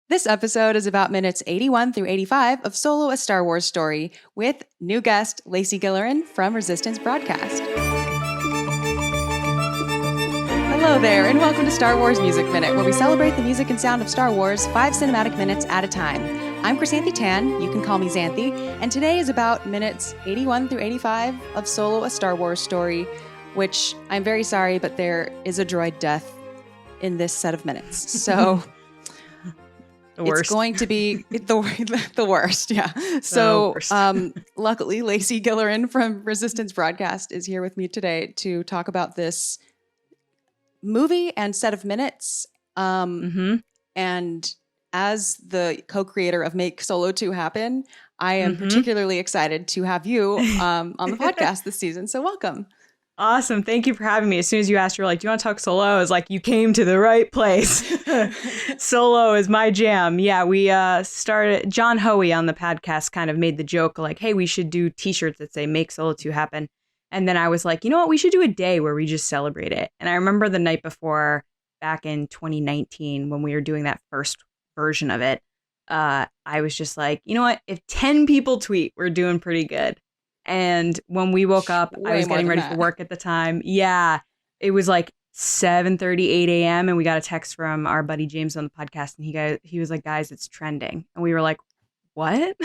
This episode is about minutes 81 through 85 of Solo: A Star Wars Story with new guest Lacey Gilleran from Resistance Broadcast. Hello there, and welcome to Star Wars Music Minute, where we celebrate the music and sound of Star Wars 5 cinematic minutes at a time. I'm Chrysanthi Tan, you can call me Xanthi, and today is about minutes 81 through 85 of Solo: A Star Wars Story, which I'm very sorry, but there is a droid death in this set of minutes. So it's going to be the worst, yeah. So luckily, Lacey Gilleran from Resistance Broadcast is here with me today to talk about this movie and set of minutes. And as the co-creator of Make Solo 2 Happen, I am particularly excited to have you on the podcast this season. So welcome. Awesome. Thank you for having me. As soon as you asked, you're like, do you want to talk Solo? I was like, you came to the right place. Solo is my jam. Yeah, we started, John Hoey on the podcast kind of made the joke like, hey, we should do t-shirts that say Make Solo 2 Happen. And then I was like, you know what? We should do a day where we just celebrate it. And I remember the night before, back in 2019, when we were doing that first version of it, I was just like, you know what? If 10 people tweet, we're doing pretty good. And when we woke up, I was getting ready for work at the time. Yeah, it was like 7:30, 8 a.m. And we got a text from our buddy James on the podcast. And he was like, guys, it's trending. And we were like, what?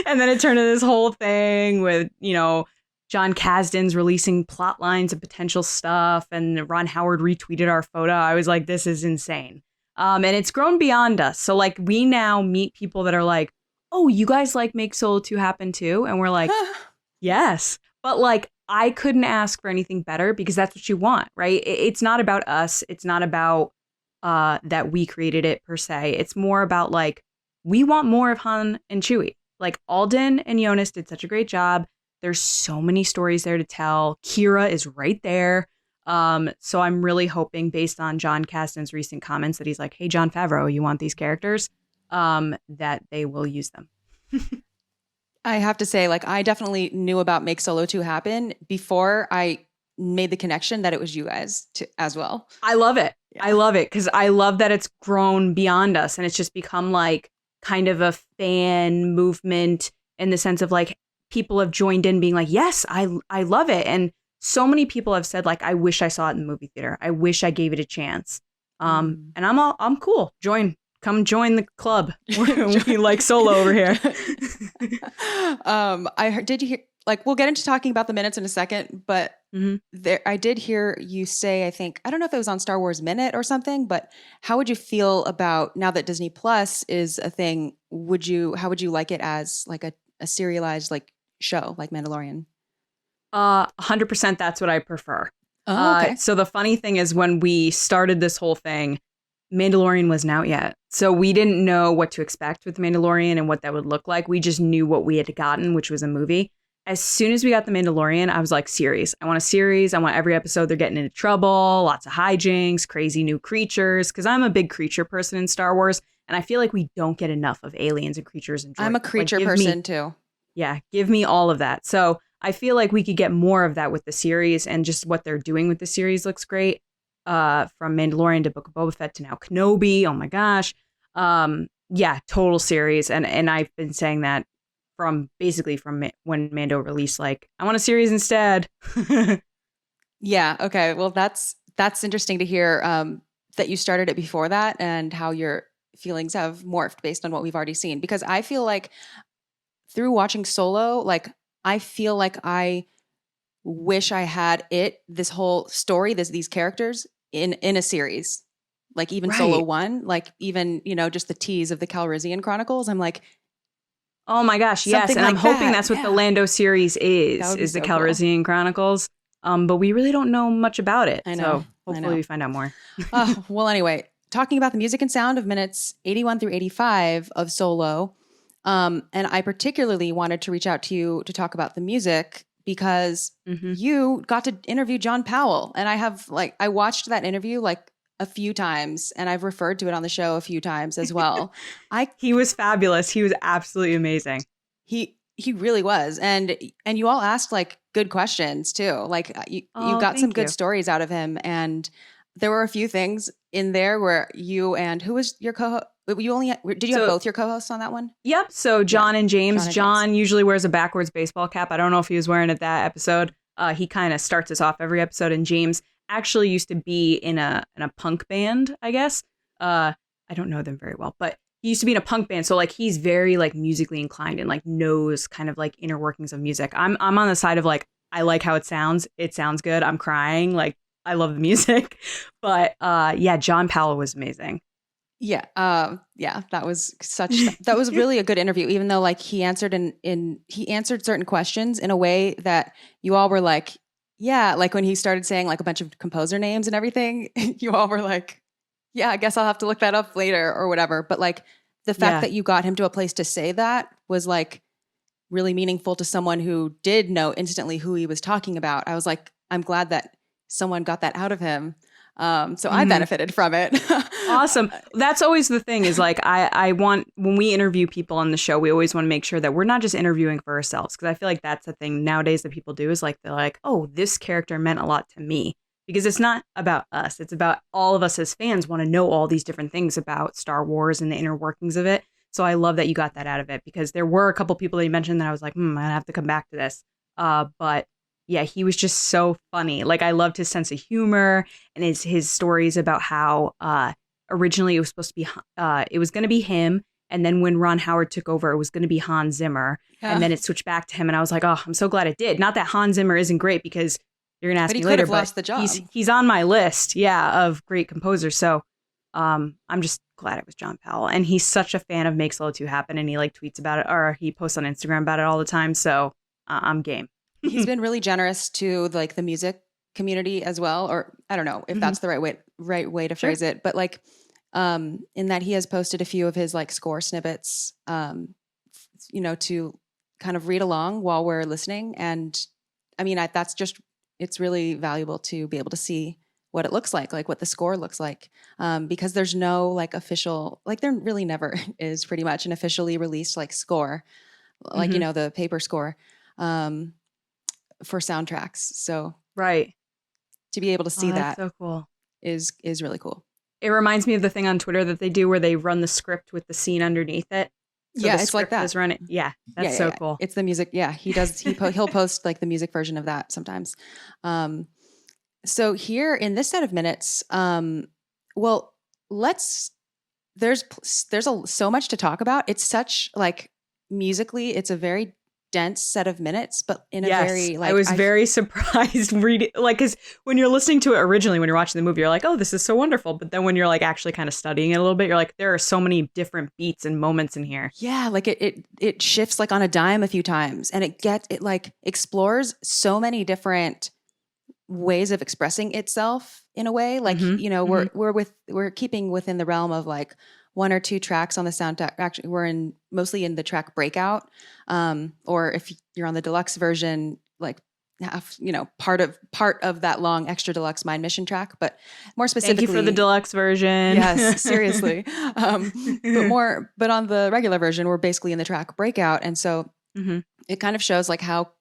And then it turned into this whole thing with, you know, John Kasdan's releasing plot lines and potential stuff. And Ron Howard retweeted our photo. I was like, this is insane. And it's grown beyond us. So like we now meet people that are like, oh, you guys like Make Solo 2 Happen too? And we're like, yes. But like, I couldn't ask for anything better because that's what you want, right? It's not about us. It's not about that we created it per se. It's more about like, we want more of Han and Chewie. Like Alden and Jonas did such a great job. There's so many stories there to tell. Kira is right there. So I'm really hoping, based on John Kasdan's recent comments, that he's like, hey, Jon Favreau, you want these characters? That they will use them. I have to say, like, I definitely knew about Make Solo 2 Happen before I made the connection that it was you guys as well. I love it. Yeah. I love it because I love that it's grown beyond us and it's just become like kind of a fan movement in the sense of like people have joined in being like, yes, I love it. And so many people have said like, I wish I saw it in the movie theater. I wish I gave it a chance. And I'm cool. Come join the club. We like Solo over here. Did you hear, like, we'll get into talking about the minutes in a second, but I did hear you say, I think, I don't know if it was on Star Wars Minute or something, but how would you feel about, now that Disney Plus is a thing, how would you like it as like a serialized like show like Mandalorian? 100% that's what I prefer. Oh, okay. So the funny thing is when we started this whole thing, Mandalorian wasn't out yet. So we didn't know what to expect with Mandalorian and what that would look like. We just knew what we had gotten, which was a movie. As soon as we got the Mandalorian, I was like, series. I want a series. I want every episode they're getting into trouble, lots of hijinks, crazy new creatures. Because I'm a big creature person in Star Wars. And I feel like we don't get enough of aliens and creatures and droids. I'm a creature person too. Yeah, give me all of that. So I feel like we could get more of that with the series, and just what they're doing with the series looks great. From Mandalorian to Book of Boba Fett to now Kenobi. Oh my gosh. Yeah, total series. And I've been saying that from when Mando released, like, I want a series instead. Yeah. Okay. Well, that's interesting to hear, that you started it before that and how your feelings have morphed based on what we've already seen. Because I feel like through watching Solo, like, I feel like I wish I had this whole story, these characters in a series, like even right. Solo 1, like even, you know, just the tease of the Calrissian Chronicles. I'm like, oh my gosh, yes. And like I'm hoping that's what the Lando series is the so Calrissian cool. Chronicles. But we really don't know much about it. I know. So hopefully we find out more. Well, anyway, talking about the music and sound of minutes 81 through 85 of Solo. And I particularly wanted to reach out to you to talk about the music because you got to interview John Powell. And I watched that interview like a few times and I've referred to it on the show a few times as well. He was fabulous. He was absolutely amazing. He really was. And you all asked like good questions too. Like you got some good stories out of him. And there were a few things in there where you and who was your Did you have both your co-hosts on that one? Yep. So John and James. John usually wears a backwards baseball cap. I don't know if he was wearing it that episode. He kind of starts us off every episode. And James actually used to be in a punk band, I guess. I don't know them very well, but he used to be in a punk band. So like he's very like musically inclined and like knows kind of like inner workings of music. I'm on the side of like, I like how it sounds. It sounds good. I'm crying. Like I love the music. But yeah, John Powell was amazing. Yeah. That was really a good interview, even though like he answered he answered certain questions in a way that you all were like, yeah, like when he started saying like a bunch of composer names and everything, you all were like, yeah, I guess I'll have to look that up later or whatever. But like the fact that you got him to a place to say that was like really meaningful to someone who did know instantly who he was talking about. I was like, I'm glad that someone got that out of him. So I benefited from it. Awesome. That's always the thing is like, I want, when we interview people on the show, we always want to make sure that we're not just interviewing for ourselves. Cause I feel like that's the thing nowadays that people do is like, they're like, oh, this character meant a lot to me, because it's not about us. It's about all of us as fans want to know all these different things about Star Wars and the inner workings of it. So I love that you got that out of it, because there were a couple people that you mentioned that I was like, I have to come back to this. But yeah, he was just so funny. Like I loved his sense of humor and his stories about how originally it was supposed to be it was going to be him, and then when Ron Howard took over, it was going to be Hans Zimmer, and then it switched back to him. And I was like, oh, I'm so glad it did. Not that Hans Zimmer isn't great, because you're going to ask me later, but lost the job. He's on my list, of great composers. So I'm just glad it was John Powell, and he's such a fan of Make Solo 2 Happen, and he like tweets about it, or he posts on Instagram about it all the time. So I'm game. He's been really generous to like the music community as well, or I don't know if that's the right way to phrase it, but like in that he has posted a few of his like score snippets, to kind of read along while we're listening. And I mean, it's really valuable to be able to see what it looks like what the score looks like, because there's no like official, like there really never is pretty much an officially released like score, like, the paper score. For soundtracks. So right. To be able to see that so cool is really cool. It reminds me of the thing on Twitter that they do where they run the script with the scene underneath it. So it's like that. That's so cool. It's the music. Yeah, he does. He'll post like the music version of that sometimes. So here in this set of minutes, there's so much to talk about. It's such like musically, it's a very dense set of minutes, but in a very like I was very surprised reading, like, because when you're listening to it originally, when you're watching the movie, you're like, oh, this is so wonderful, but then when you're like actually kind of studying it a little bit, you're like, there are so many different beats and moments in here. Yeah, like it shifts like on a dime a few times, and it like explores so many different ways of expressing itself in a way, like we're keeping within the realm of like one or two tracks on the soundtrack. Actually, we're mostly in the track Breakout, or if you're on the deluxe version, like part of that long extra deluxe Mind Mission track. But more specifically, thank you for the deluxe version. Yes, seriously. But on the regular version, we're basically in the track Breakout, and so it kind of shows like how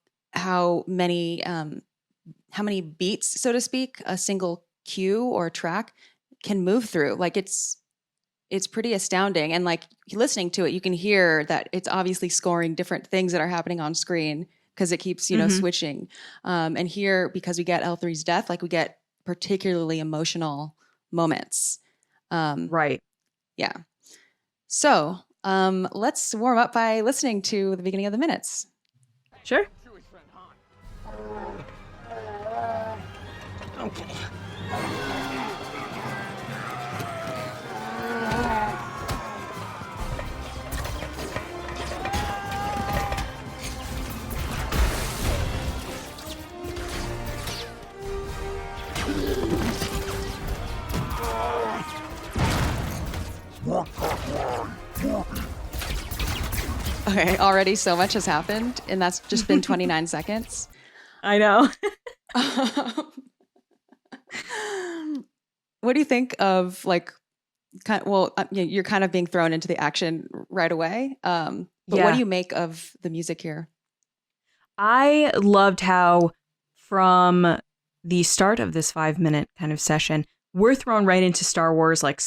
many beats, so to speak, a single cue or track can move through. Like it's pretty astounding. And like listening to it, you can hear that it's obviously scoring different things that are happening on screen because it keeps, switching. And here, because we get L3's death, like we get particularly emotional moments. Right. Yeah. So let's warm up by listening to the beginning of the minutes. Sure. Okay. Okay, already so much has happened, and that's just been 29 seconds. I know. What do you think of like, you're kind of being thrown into the action right away. But what do you make of the music here? I loved how from the start of this 5-minute kind of session, we're thrown right into Star Wars, like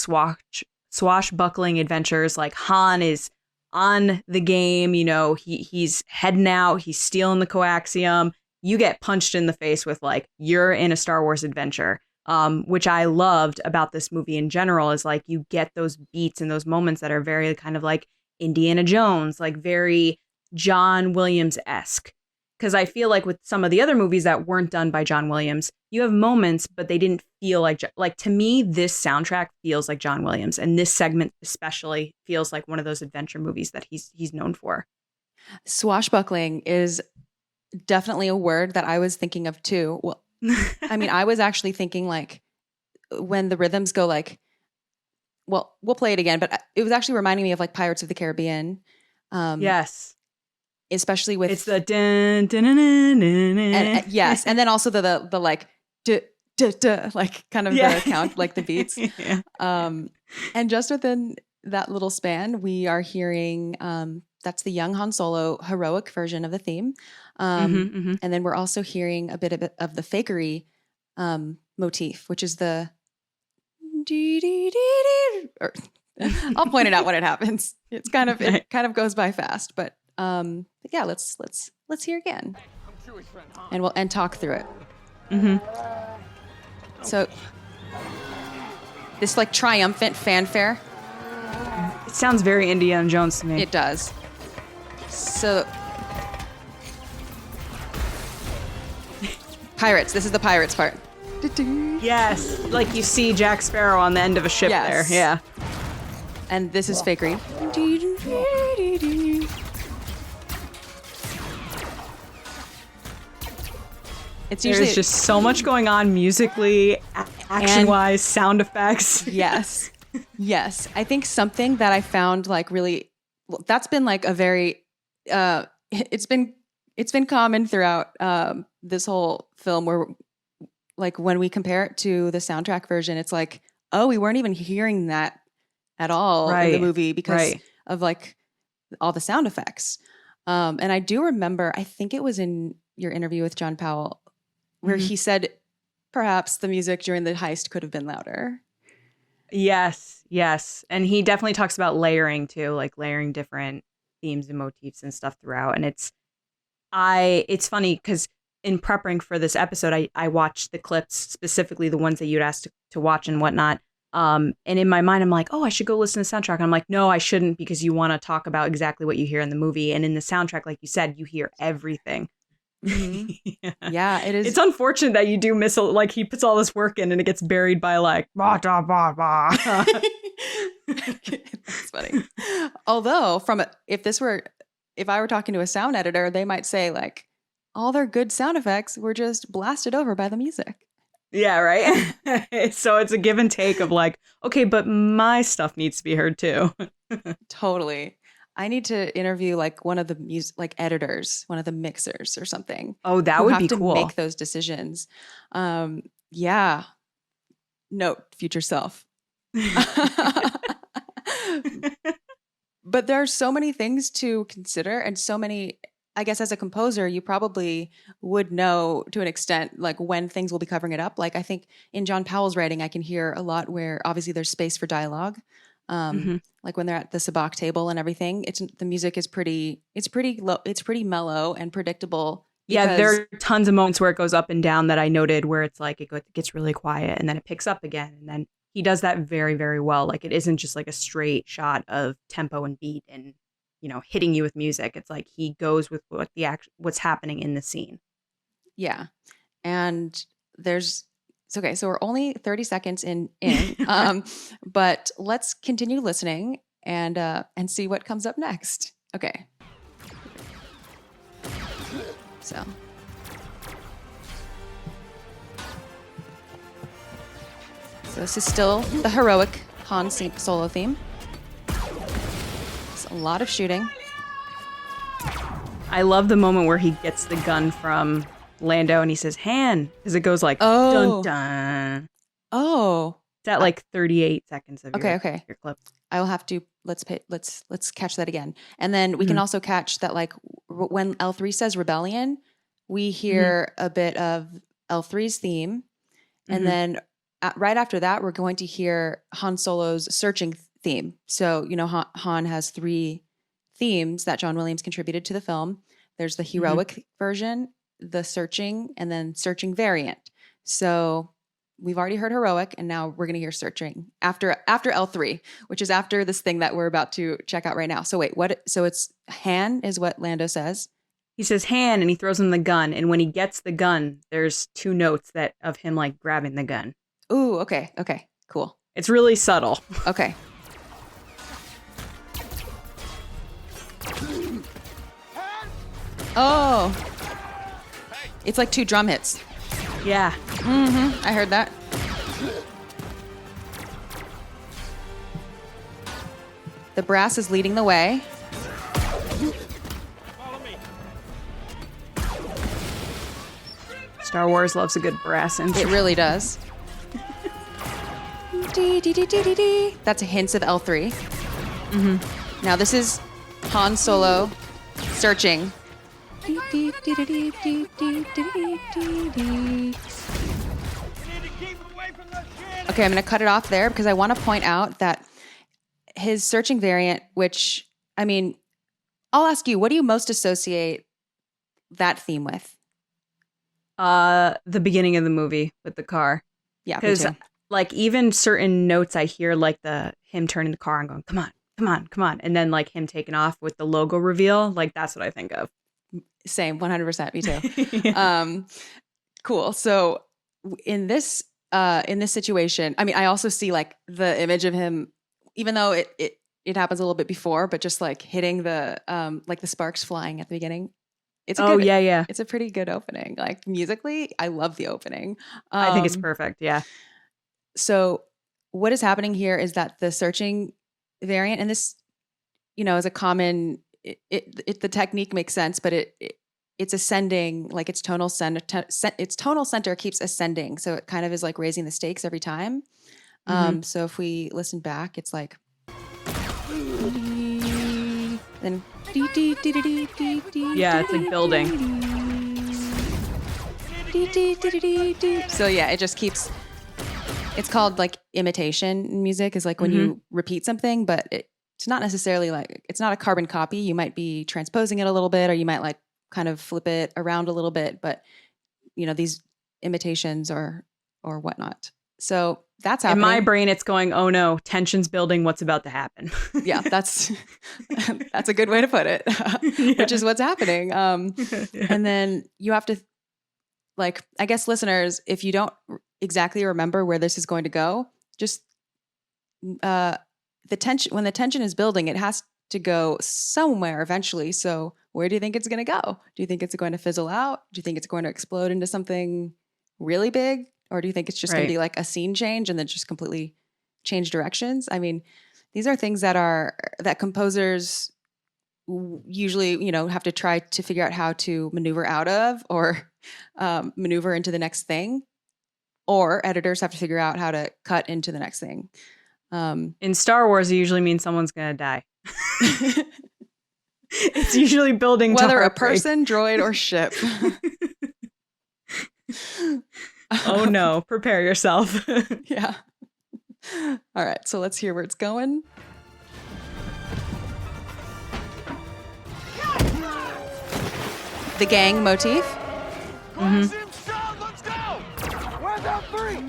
swashbuckling adventures. Like Han is on the game, you know, he's heading out, he's stealing the coaxium. You get punched in the face with like, you're in a Star Wars adventure, which I loved about this movie in general is like you get those beats and those moments that are very kind of like Indiana Jones, like very John Williams-esque. Because I feel like with some of the other movies that weren't done by John Williams, you have moments, but they didn't feel like to me, this soundtrack feels like John Williams. And this segment especially feels like one of those adventure movies that he's known for. Swashbuckling is definitely a word that I was thinking of too. Well, I mean, I was actually thinking like when the rhythms go like, well, we'll play it again, but it was actually reminding me of like Pirates of the Caribbean. Yes. Especially with it's the dun, dun, dun, dun, dun, dun. And, yes, and then also the like duh, duh, duh, like kind of the count, like the beats. Yeah. And just within that little span, we are hearing that's the young Han Solo heroic version of the theme, and then we're also hearing a bit of the fakery motif, which is the or, I'll point it out when it happens. It kind of goes by fast, but yeah, let's hear again, and we'll talk through it. So this like triumphant fanfare. It sounds very Indiana Jones to me. It does. So pirates. This is the pirates part. Yes, like you see Jack Sparrow on the end of a ship there. Yeah. And this is fakery. It's usually There's just so much going on musically, action-wise, sound effects. Yes. Yes. I think something that I found like really, well, that's been like a very, it's been common throughout this whole film where like when we compare it to the soundtrack version, it's like, oh, we weren't even hearing that at all in the movie because of like all the sound effects. And I do remember, I think it was in your interview with John Powell, where he said perhaps the music during the heist could have been louder. Yes. And he definitely talks about layering too, like layering different themes and motifs and stuff throughout. And it's funny because in preparing for this episode, I watched the clips, specifically the ones that you'd asked to watch and whatnot. And in my mind, I'm like, oh, I should go listen to the soundtrack. And I'm like, no, I shouldn't, because you want to talk about exactly what you hear in the movie. And in the soundtrack, like you said, you hear everything. Yeah, it is. It's unfortunate that you do miss like he puts all this work in and it gets buried by like bah, da, bah, bah. That's funny. Although if I were talking to a sound editor, they might say like all their good sound effects were just blasted over by the music. Yeah, right. So it's a give and take of like, okay, but my stuff needs to be heard too. Totally. I need to interview like one of the like editors, one of the mixers or something. Oh, that would be cool. cool. Make those decisions. Yeah. Note future self. But there are so many things to consider and so many, I guess as a composer, you probably would know to an extent, like when things will be covering it up. Like I think in John Powell's writing, I can hear a lot where obviously there's space for dialogue. Like when they're at the sabacc table and everything, the music is pretty low, it's pretty mellow and predictable. Yeah, there are tons of moments where it goes up and down that I noted where it's like it gets really quiet and then it picks up again. And then he does that very, very well. Like it isn't just like a straight shot of tempo and beat and, you know, hitting you with music. It's like he goes with what's happening in the scene. Yeah. And okay, so we're only 30 seconds in, but let's continue listening and see what comes up next. Okay. So this is still the heroic Han Solo theme. It's a lot of shooting. I love the moment where he gets the gun from Lando and he says Han, because it goes like dun dun. Oh, it's at like 38 seconds of your clip. I will have to let's catch that again, and then we can also catch that like when L3 says rebellion, we hear a bit of L3's theme, and then right after that we're going to hear Han Solo's searching theme. So, Han has 3 themes that John Williams contributed to the film. There's the heroic version, the searching, and then searching variant. So we've already heard heroic, and now we're going to hear searching after L3, which is after this thing that we're about to check out right now. So wait, what? So it's Han is what Lando says. He says Han, and he throws him the gun. And when he gets the gun, there's 2 notes of him like grabbing the gun. Ooh, okay, cool. It's really subtle. Okay. Oh, it's like 2 drum hits. Yeah. I heard that. The brass is leading the way. Star Wars loves a good brass intro. It really does. That's a hint of L3. Now this is Han Solo searching. Okay, I'm going to cut it off there because I want to point out that his searching variant, which, I mean, I'll ask you, what do you most associate that theme with? The beginning of the movie with the car. Yeah, me because too. like even certain notes I hear, like him turning the car and going, come on, and then like him taking off with the logo reveal, like that's what I think of. Same, 100%, me too. Yeah. Cool. So in this situation, I mean, I also see like the image of him, even though it happens a little bit before, but just like hitting the like the sparks flying at the beginning. It's yeah. It's a pretty good opening. Like musically, I love the opening. I think it's perfect. Yeah. So what is happening here is that the searching variant, and this, is a common. The technique makes sense, but it's ascending. Like its tonal center keeps ascending, so it kind of is like raising the stakes every time. So if we listen back, it's like then. Yeah, it's like building. So yeah, it just keeps. It's called like imitation in music, is like when you repeat something, but it's not necessarily like, it's not a carbon copy. You might be transposing it a little bit, or you might like kind of flip it around a little bit, but these imitations or whatnot. So that's happening. In my brain, it's going, oh no, tension's building. What's about to happen? Yeah, that's a good way to put it, which is what's happening. And then you have to, like, I guess listeners, if you don't exactly remember where this is going to go, just the tension, when the tension is building, it has to go somewhere eventually. So where do you think it's going to go? Do you think it's going to fizzle out? Do you think it's going to explode into something really big? Or do you think it's just going to be like a scene change and then just completely change directions? I mean, these are things that composers usually, have to try to figure out how to maneuver out of, or maneuver into the next thing, or editors have to figure out how to cut into the next thing. In Star Wars, it usually means someone's going to die. It's usually building whether to a person, droid, or ship. Oh no, prepare yourself. Yeah. All right, so let's hear where it's going. The gang motif. Let's go! Where's L3?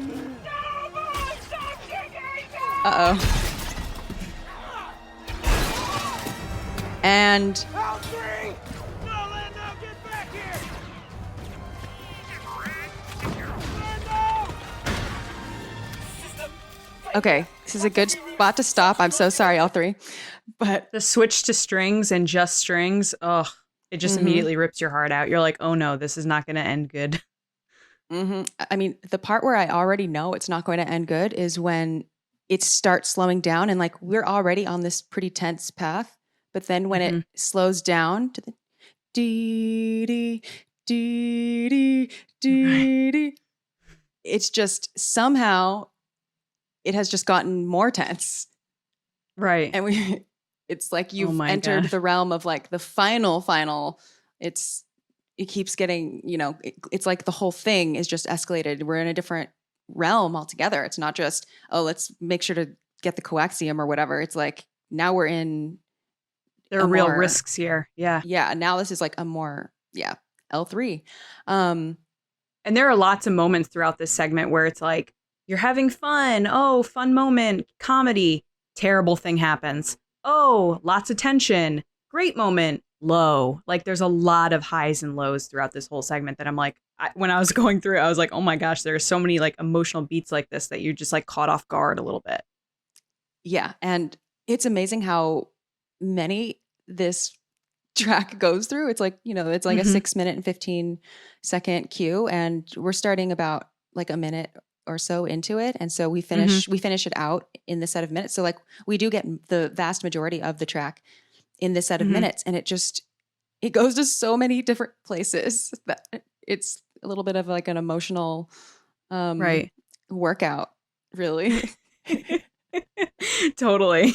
Uh-oh. And L3! No, Lando, get back here! Lando! okay, this is a good spot to stop. I'm so sorry, L3. But The switch to strings and just strings, it just immediately rips your heart out. You're like, oh no, this is not going to end good. I mean, the part where I already know it's not going to end good is when it starts slowing down, and like we're already on this pretty tense path. But then when it slows down to the dee dee dee dee dee dee, it's just somehow it has just gotten more tense. Right. And it's like you've entered God. the realm of like the final. It keeps getting, it's like the whole thing is just escalated. We're in a different realm altogether. It's not just, let's make sure to get the coaxium or whatever. It's like now we're in There are real risks here. Yeah. Yeah. Now this is like a more, L3. And there are lots of moments throughout this segment where it's like, you're having fun. Oh, fun moment. Comedy. Terrible thing happens. Oh, lots of tension. Great moment. Low. Like there's a lot of highs and lows throughout this whole segment that I'm like, when I was going through it, I was like, oh my gosh, there are so many like emotional beats like this that you're just like caught off guard a little bit. Yeah. And it's amazing how many this track goes through. It's like, it's like a 6 minute and 15-second cue. And we're starting about like a minute or so into it. And so we finish it out in the set of minutes. So like we do get the vast majority of the track in this set of minutes. And it goes to so many different places that it's a little bit of like an emotional workout, really. Totally.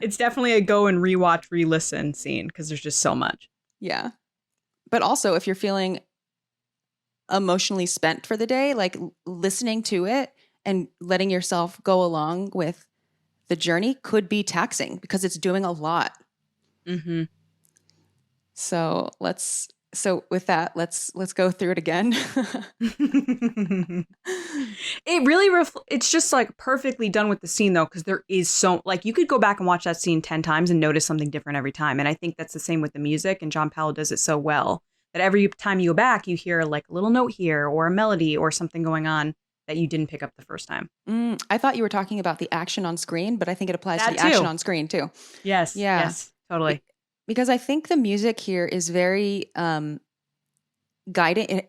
It's definitely a go and rewatch, re-listen scene because there's just so much. Yeah. But also if you're feeling emotionally spent for the day, like listening to it and letting yourself go along with the journey could be taxing because it's doing a lot. Mm-hmm. So with that, let's go through it again. It really it's just like perfectly done with the scene though, because there is so like you could go back and watch that scene 10 times and notice something different every time. And I think that's the same with the music, and John Powell does it so well that every time you go back, you hear like a little note here or a melody or something going on that you didn't pick up the first time. I thought you were talking about the action on screen, but I think it applies to the action on screen too. Yes. Yeah. Yes, totally. Because I think the music here is very guiding.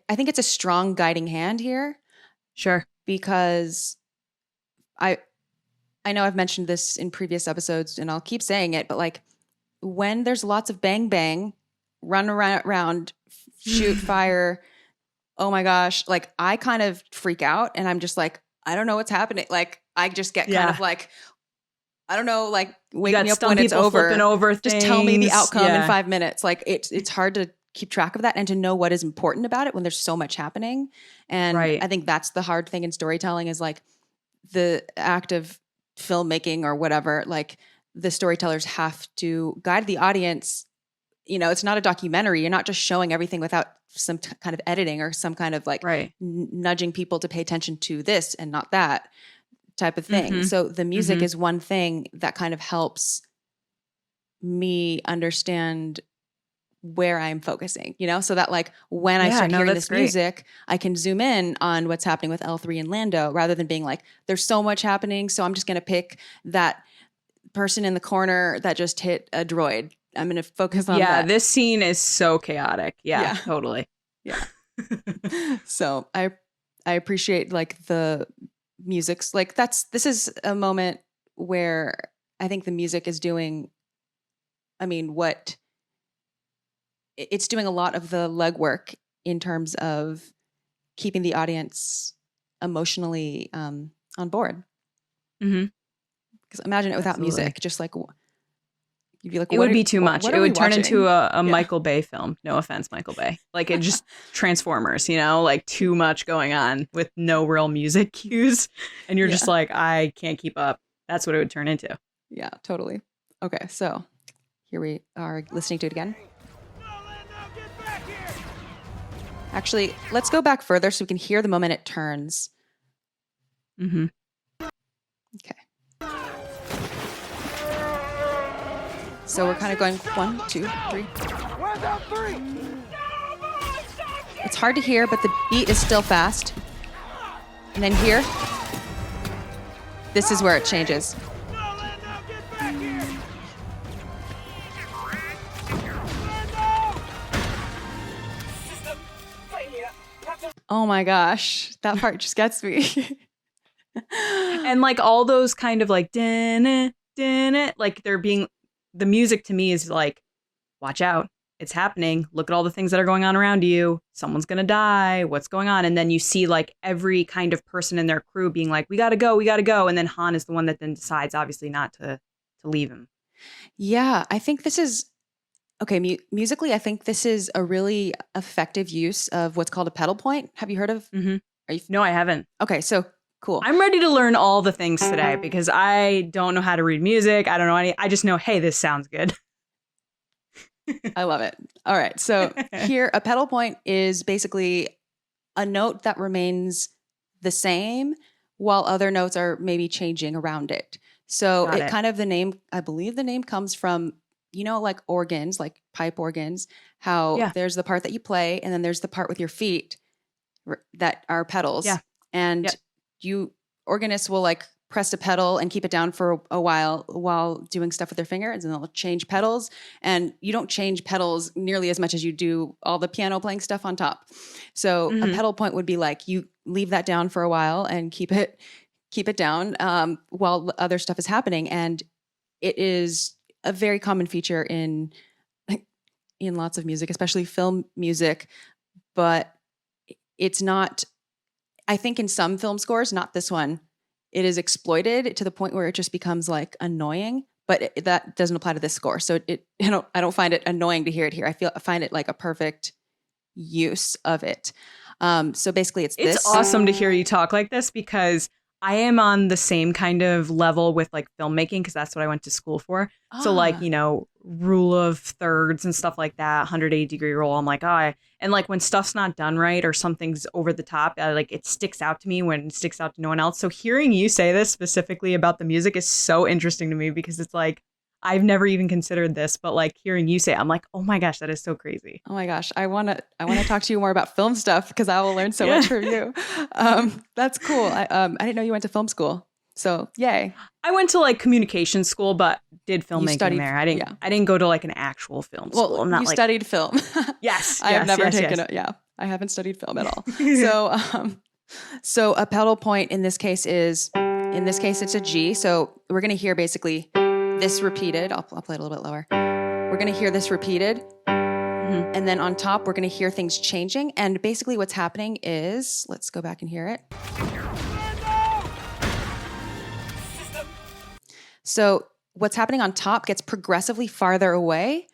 I think it's a strong guiding hand here. Sure. Because I know I've mentioned this in previous episodes and I'll keep saying it, but like when there's lots of bang, bang, run around, shoot, fire, oh my gosh, like I kind of freak out and I'm just like, I don't know what's happening. Like I just get kind of like, I don't know, like waking me up when it's over. Just tell me the outcome in 5 minutes. Like it's hard to keep track of that and to know what is important about it when there's so much happening. And I think that's the hard thing in storytelling is like the act of filmmaking or whatever, like the storytellers have to guide the audience. It's not a documentary. You're not just showing everything without some kind of editing or some kind of like nudging people to pay attention to this and not that type of thing. So the music is one thing that kind of helps me understand where I'm focusing, so that like when I start hearing this music, I can zoom in on what's happening with L3 and Lando rather than being like, there's so much happening. So I'm just going to pick that person in the corner that just hit a droid. I'm going to focus on that. Yeah, this scene is so chaotic. Yeah, totally. Yeah. So I appreciate like the music's like this is a moment where I think the music is doing, it's doing a lot of the legwork in terms of keeping the audience emotionally on board. Because imagine it without music, just like you'd be like, it would be too much. It would turn into a Michael Bay film. No offense, Michael Bay. Like it just Transformers, like too much going on with no real music cues, and you're just like, I can't keep up. That's what it would turn into. Yeah, totally. Okay, so here we are listening to it again. Actually, let's go back further so we can hear the moment it turns. Okay. So we're kind of going 1, 2, 3. It's hard to hear, but the beat is still fast. And then here, this is where it changes. Oh my gosh, that part just gets me. And like all those kind of like like they're being, the music to me is like, watch out, it's happening, look at all the things that are going on around you, someone's gonna die, what's going on? And then you see like every kind of person in their crew being like, we gotta go, and then Han is the one that then decides obviously not to leave him. Yeah, I think this is okay, musically, I think this is a really effective use of what's called a pedal point. Have you heard of? No, I haven't. Okay, so Cool. I'm ready to learn all the things today because I don't know how to read music. I don't know any. I just know, hey, this sounds good. I love it. All right. So here, a pedal point is basically a note that remains the same while other notes are maybe changing around it. So Got it. kind of the name, I believe the name comes from, like organs, like pipe organs, how there's the part that you play and then there's the part with your feet that are pedals. Yeah. And organists will like press a pedal and keep it down for a while doing stuff with their fingers, and they'll change pedals. And you don't change pedals nearly as much as you do all the piano playing stuff on top. So a pedal point would be like you leave that down for a while and keep it down while other stuff is happening. And it is a very common feature in lots of music, especially film music, but it's not, I think in some film scores, not this one, it is exploited to the point where it just becomes like annoying, but that doesn't apply to this score. So I don't find it annoying to hear it here. I find it like a perfect use of it. So basically it's this. It's awesome to hear you talk like this because I am on the same kind of level with like filmmaking because that's what I went to school for. So like, rule of thirds and stuff like that, 180-degree rule. I'm like, and like when stuff's not done right or something's over the top, like it sticks out to me when it sticks out to no one else. So hearing you say this specifically about the music is so interesting to me because it's like, I've never even considered this, but like hearing you say it, I'm like, oh my gosh, that is so crazy. Oh my gosh. I want to talk to you more about film stuff because I will learn so much from you. That's cool. I didn't know you went to film school. So yay. I went to like communication school, but did filmmaking there. I didn't go to like an actual film school. Well, I'm not you studied film. Yes. I have never taken it. Yeah. I haven't studied film at all. So a pedal point in this case it's a G. So we're going to hear basically this repeated. I'll play it a little bit lower. We're going to hear this repeated. And then on top, we're going to hear things changing. And basically what's happening is, let's go back and hear it. So what's happening on top gets progressively farther away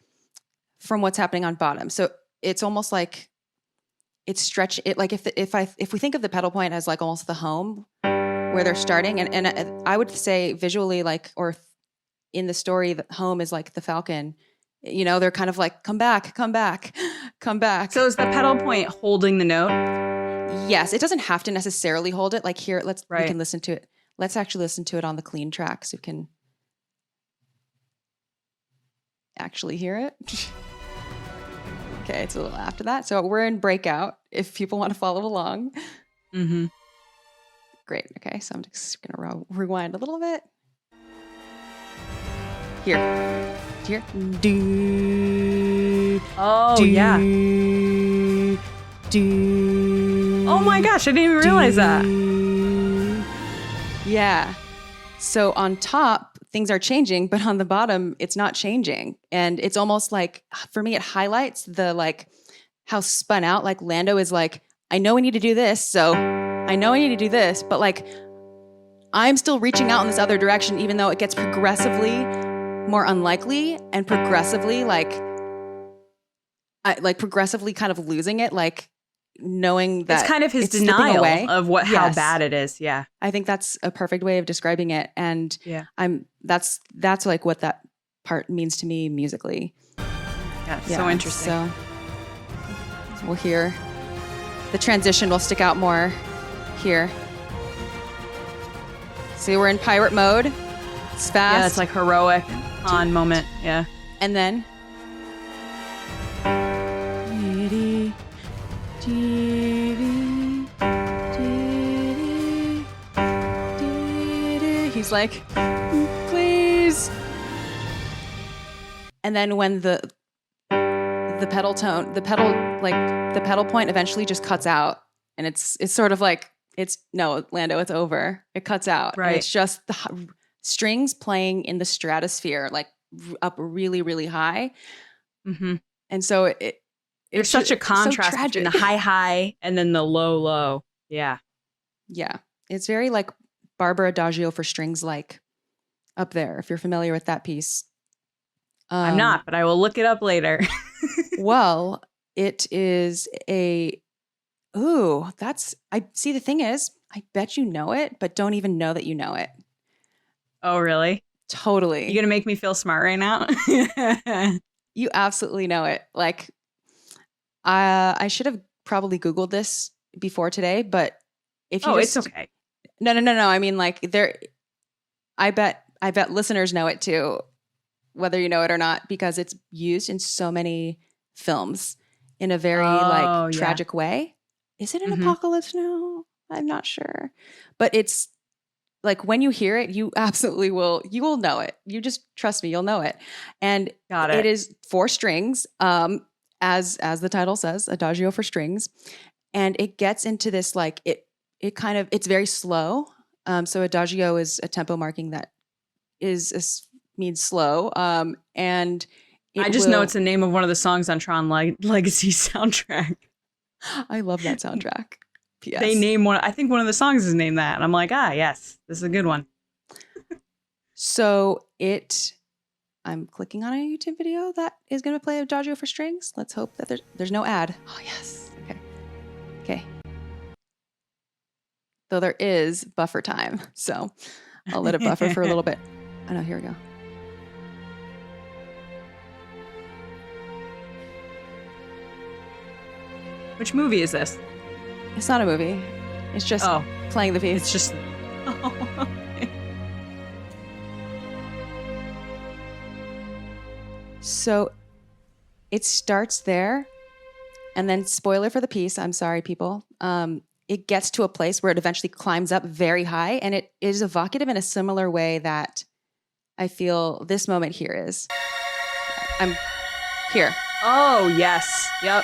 from what's happening on bottom. So it's almost like it's stretch it. Like if we think of the pedal point as like almost the home where they're starting, and I would say visually, like, or in the story, the home is like the Falcon. They're kind of like, come back, come back, come back. So is the pedal point holding the note? Yes, it doesn't have to necessarily hold it. Like here, we can listen to it. Let's actually listen to it on the clean track so we can actually hear it. Okay, it's a little after that. So we're in breakout if people want to follow along. Mm-hmm. Great. Okay, so I'm just going to rewind a little bit. Here. Here. Do. Oh, yeah. Do. Oh my gosh, I didn't even realize that. Yeah. So on top, things are changing, but on the bottom, it's not changing. And it's almost like, for me, it highlights the like how spun out. Like Lando is like, I know we need to do this, so I know I need to do this, but like I'm still reaching out in this other direction, even though it gets progressively more unlikely and progressively progressively kind of losing it, like knowing that it's kind of his denial of how bad it is. Yeah. I think that's a perfect way of describing it. And that's like what that part means to me musically. Yeah. So interesting. So we'll hear the transition will stick out more here. See, we're in pirate mode. It's fast. Yeah, it's like heroic Han moment. Yeah. And then he's like, please. And then when the pedal point eventually just cuts out, and it's sort of like, Lando, it's over. It cuts out. Right. And it's just the strings playing in the stratosphere, like up really, really high. Mm-hmm. And so there's such a contrast so between the high and then the low. Yeah. Yeah. It's very like Barbara Adagio for strings, like up there, if you're familiar with that piece. I'm not, but I will look it up later. Well, it is I see, the thing is, I bet you know it, but don't even know that you know it. Oh, really? Totally. You gonna make me feel smart right now? You absolutely know it. Like, I should have probably Googled this before today, but if you It's okay. No. I mean, like, I bet listeners know it too, whether you know it or not, because it's used in so many films in a very tragic way. Is it an Apocalypse Now? I'm not sure, but it's like when you hear it, you absolutely will. You will know it. You just trust me, you'll know it. And it is 4 strings, as the title says, Adagio for strings, and it gets into this like it's very slow. So Adagio is a tempo marking that means slow. And I just know it's the name of one of the songs on Tron Legacy soundtrack. I love that soundtrack. P.S. They name one. I think one of the songs is named that, and I'm like, yes, this is a good one. So I'm clicking on a YouTube video that is going to play Adagio for strings. Let's hope that there's no ad. Oh yes. Okay. Though there is buffer time, so I'll let it buffer for a little bit. Oh no, here we go. Which movie is this? It's not a movie. It's just playing the piece. It's just. So it starts there, and then spoiler for the piece. I'm sorry, people. It gets to a place where it eventually climbs up very high, and it is evocative in a similar way that I feel this moment here is. I'm here. Oh yes. Yep.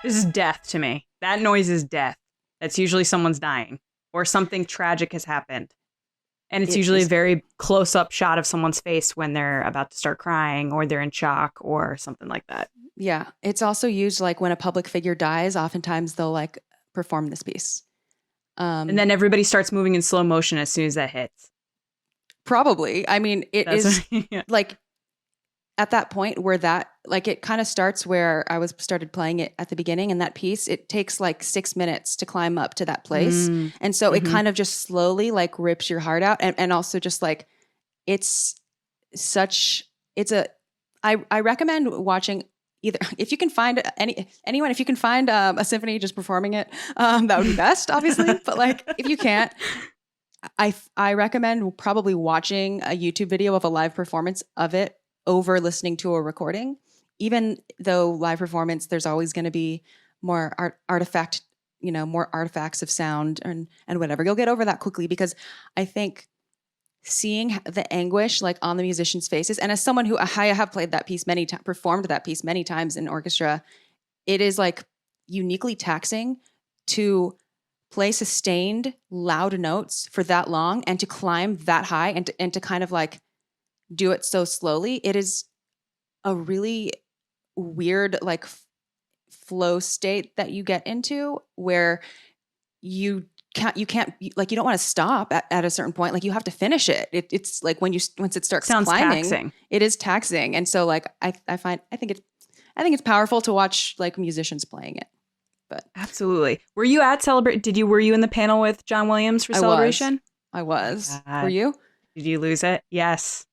This is death to me. That noise is death. That's usually someone's dying or something tragic has happened. And it's usually a very close-up shot of someone's face when they're about to start crying or they're in shock or something like that. Yeah. It's also used like when a public figure dies, oftentimes they'll like perform this piece. And then everybody starts moving in slow motion as soon as that hits. Probably. I mean, like at that point where that, like, it kind of starts where I started playing it at the beginning, and that piece, it takes like 6 minutes to climb up to that place. And so it kind of just slowly like rips your heart out. And also just like, I recommend watching either, if you can find anyone, if you can find a symphony just performing it, that would be best, obviously. But like, if you can't, I recommend probably watching a YouTube video of a live performance of it over listening to a recording. Even though live performance, there's always going to be more artifacts of sound and whatever. You'll get over that quickly, because I think seeing the anguish like on the musicians' faces, and as someone who I have played that piece performed that piece many times in orchestra, it is like uniquely taxing to play sustained, loud notes for that long and to climb that high and to kind of like do it so slowly. It is a really weird like flow state that you get into where you can't like, you don't want to stop at a certain point. Like, you have to finish it. It's like once it starts climbing, taxing. It is taxing. And so like I think it's powerful to watch like musicians playing it. But absolutely. Were you at Celebrate? Were you in the panel with John Williams for Celebration? I was. Were you? Did you lose it? Yes.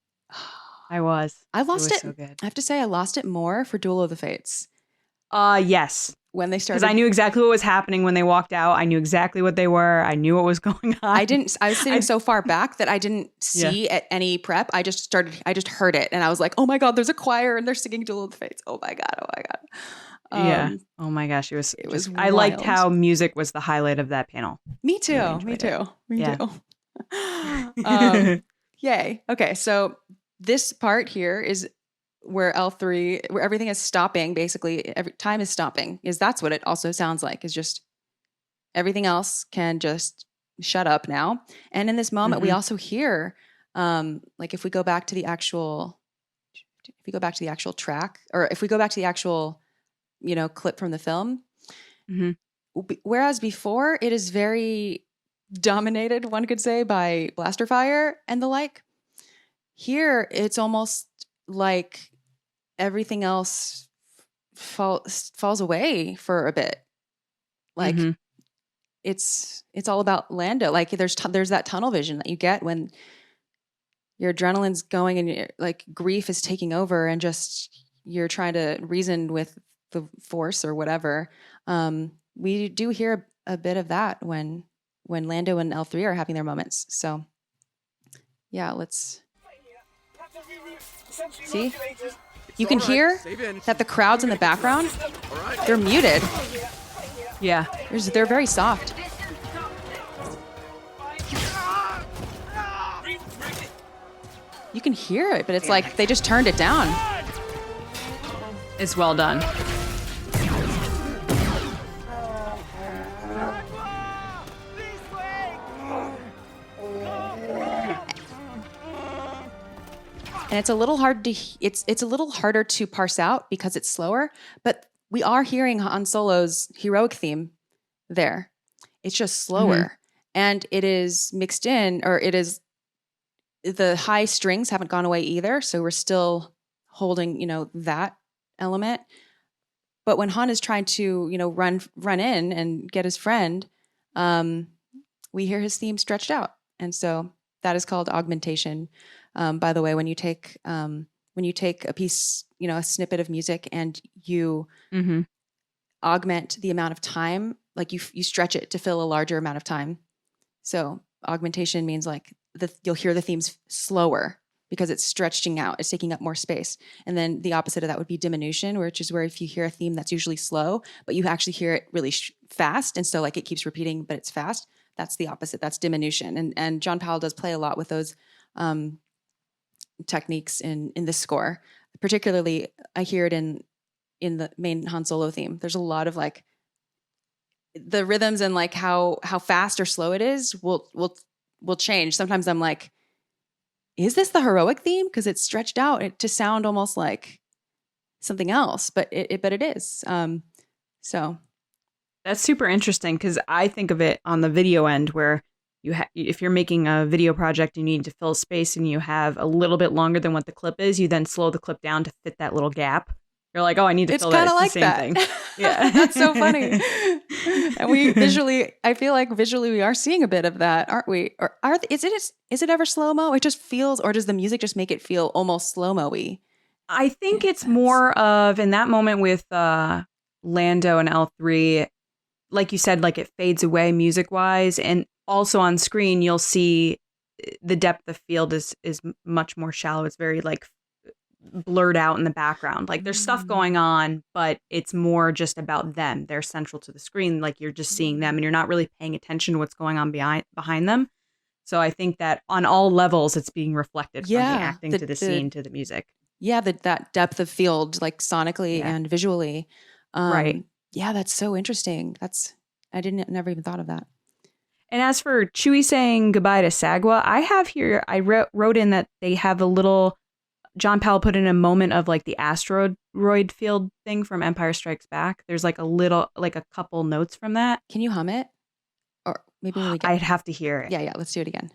I was. I lost it. So good. I have to say, I lost it more for Duel of the Fates. Yes. When they started. Because I knew exactly what was happening when they walked out. I knew exactly what they were. I knew what was going on. I was sitting so far back that I didn't see at any prep. I just heard it, and I was like, oh my God, there's a choir and they're singing Duel of the Fates. Oh my God. Yeah. Oh my gosh. It was I wild. liked how music was the highlight of that panel. Me too. Really Me too. Yeah. Yay. Okay. So this part here is where L3, where everything is stopping, basically every time is stopping, is that's what it also sounds like, is just everything else can just shut up now. And in this moment, we also hear, like if we go back to the actual track, or if we go back to the actual, clip from the film, whereas before it is very dominated, one could say, by blaster fire and the like, here it's almost like everything else falls away for a bit. Like Mhm. it's all about Lando. Like there's that tunnel vision that you get when your adrenaline's going and like grief is taking over and just you're trying to reason with the force or whatever. We do hear a bit of that when Lando and L3 are having their moments. So yeah, let's see. You can hear that the crowds in the background, they're muted. Yeah. They're very soft. You can hear it, but it's like they just turned it down. It's well done. And it's a little hard to it's a little harder to parse out because it's slower, but we are hearing Han Solo's heroic theme there. It's just slower. And it is mixed in, or it is the high strings haven't gone away either, so we're still holding, that element. But when Han is trying to, run in and get his friend, we hear his theme stretched out. And so that is called augmentation. By the way, when you take a piece, a snippet of music and you augment the amount of time, like you stretch it to fill a larger amount of time. So augmentation means like you'll hear the themes slower because it's stretching out, it's taking up more space. And then the opposite of that would be diminution, which is where if you hear a theme that's usually slow, but you actually hear it really fast, and so like it keeps repeating, but it's fast. That's the opposite. That's diminution. And John Powell does play a lot with those techniques in this score. Particularly, I hear it in the main Han Solo theme. There's a lot of like the rhythms and like how fast or slow it is will change. Sometimes I'm like, is this the heroic theme? Because it's stretched out to sound almost like something else, but it is. So that's super interesting because I think of it on the video end where if you're making a video project, you need to fill space and you have a little bit longer than what the clip is, you then slow the clip down to fit that little gap. You're like, oh, I need to fill that. It's like the same that. thing. Yeah. That's so funny. And I feel like visually we are seeing a bit of that, aren't we? Or is it ever slow-mo? It just feels, or does the music just make it feel almost slow-mo-y? I think it's more of, in that moment with Lando and L3, like you said, like it fades away music-wise, and also on screen, you'll see the depth of field is much more shallow. It's very like blurred out in the background. Like there's stuff going on, but it's more just about them. They're central to the screen. Like you're just seeing them and you're not really paying attention to what's going on behind them. So I think that on all levels, it's being reflected from the acting to the scene to the music. Yeah, that depth of field, like sonically and visually. Right. Yeah, that's so interesting. I never even thought of that. And as for Chewie saying goodbye to Sagwa, I have here, I wrote in that they have a little, John Powell put in a moment of like the asteroid field thing from Empire Strikes Back. There's like a couple notes from that. Can you hum it? Or maybe when we get... I'd have to hear it. Yeah, let's do it again.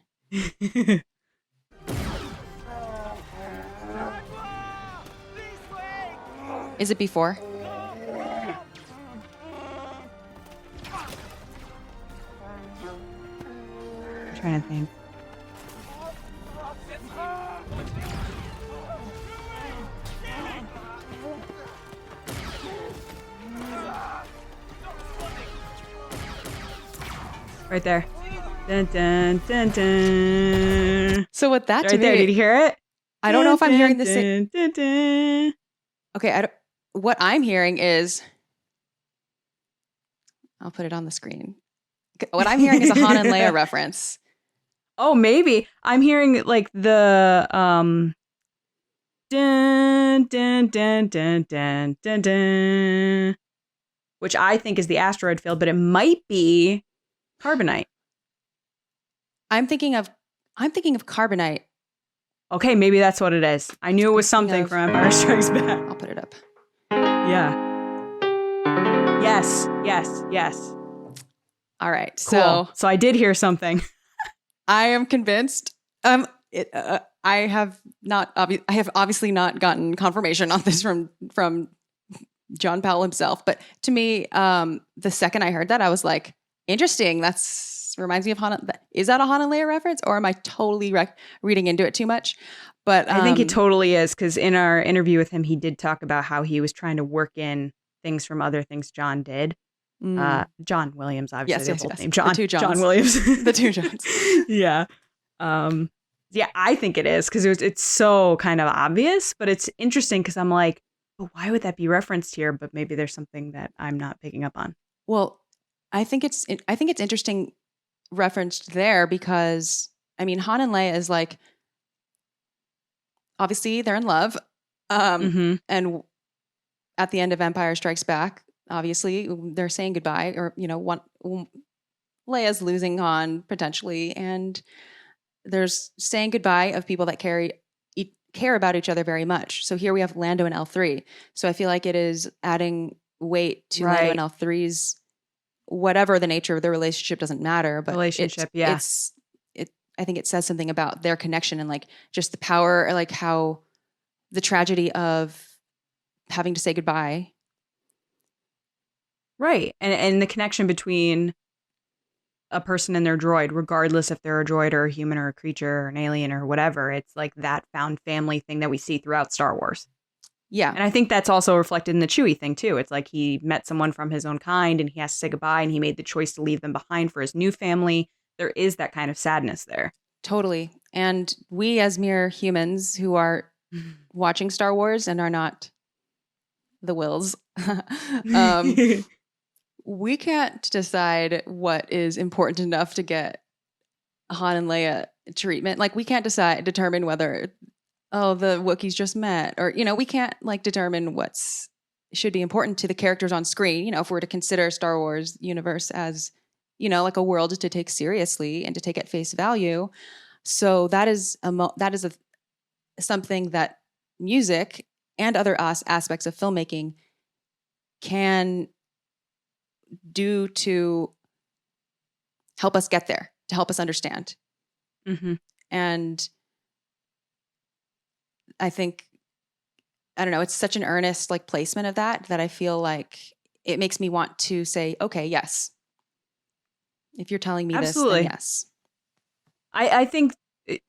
Is it before? I'm trying to think. Right there. Dun, dun, dun, dun. So with that, right there, did you hear it? I don't know if I'm hearing the same. Dun, dun. Okay, what I'm hearing is, I'll put it on the screen. What I'm hearing is a Han and Leia reference. Oh, maybe. I'm hearing like the dun dun dun dun dun dun dun, which I think is the asteroid field, but it might be carbonite. I'm thinking of carbonite. Okay, maybe that's what it is. I knew it was something from Empire Strikes Back. I'll put it up. Yeah. Yes. All right. Cool. So I did hear something. I am convinced. I have obviously not gotten confirmation on this from John Powell himself, but to me, the second I heard that, I was like, interesting. That's reminds me of is that a Han and Leia reference, or am I totally reading into it too much? But I think it totally is, because in our interview with him, he did talk about how he was trying to work in things from other things John did. John Williams, obviously, yes, their yes. name. John, The two Johns. John Williams. The two Johns. Yeah. Yeah, I think it is, because it's so kind of obvious, but it's interesting because I'm like, oh, why would that be referenced here? But maybe there's something that I'm not picking up on. Well, I think it's interesting referenced there because, I mean, Han and Leia is like, obviously they're in love. And at the end of Empire Strikes Back, obviously they're saying goodbye, or, Leia's losing Han potentially. And there's saying goodbye of people that care about each other very much. So here we have Lando and L3. So I feel like it is adding weight to Lando and L3's, whatever the nature of their relationship doesn't matter, but relationship. I think it says something about their connection and like just the power, or like how the tragedy of having to say goodbye. Right. And the connection between a person and their droid, regardless if they're a droid or a human or a creature or an alien or whatever, it's like that found family thing that we see throughout Star Wars. Yeah. And I think that's also reflected in the Chewie thing too. It's like he met someone from his own kind and he has to say goodbye, and he made the choice to leave them behind for his new family. There is that kind of sadness there. Totally. And we as mere humans who are watching Star Wars and are not the Wills, we can't decide what is important enough to get Han and Leia treatment. Like, we can't determine whether, the Wookiees just met, or, we can't like determine what's should be important to the characters on screen. If we're to consider Star Wars universe as, like a world to take seriously and to take at face value. So that is something that music and other aspects of filmmaking can do to help us get there, to help us understand. And I think, I don't know, it's such an earnest like placement of that I feel like it makes me want to say, okay, yes. If you're telling me this, then yes. I think,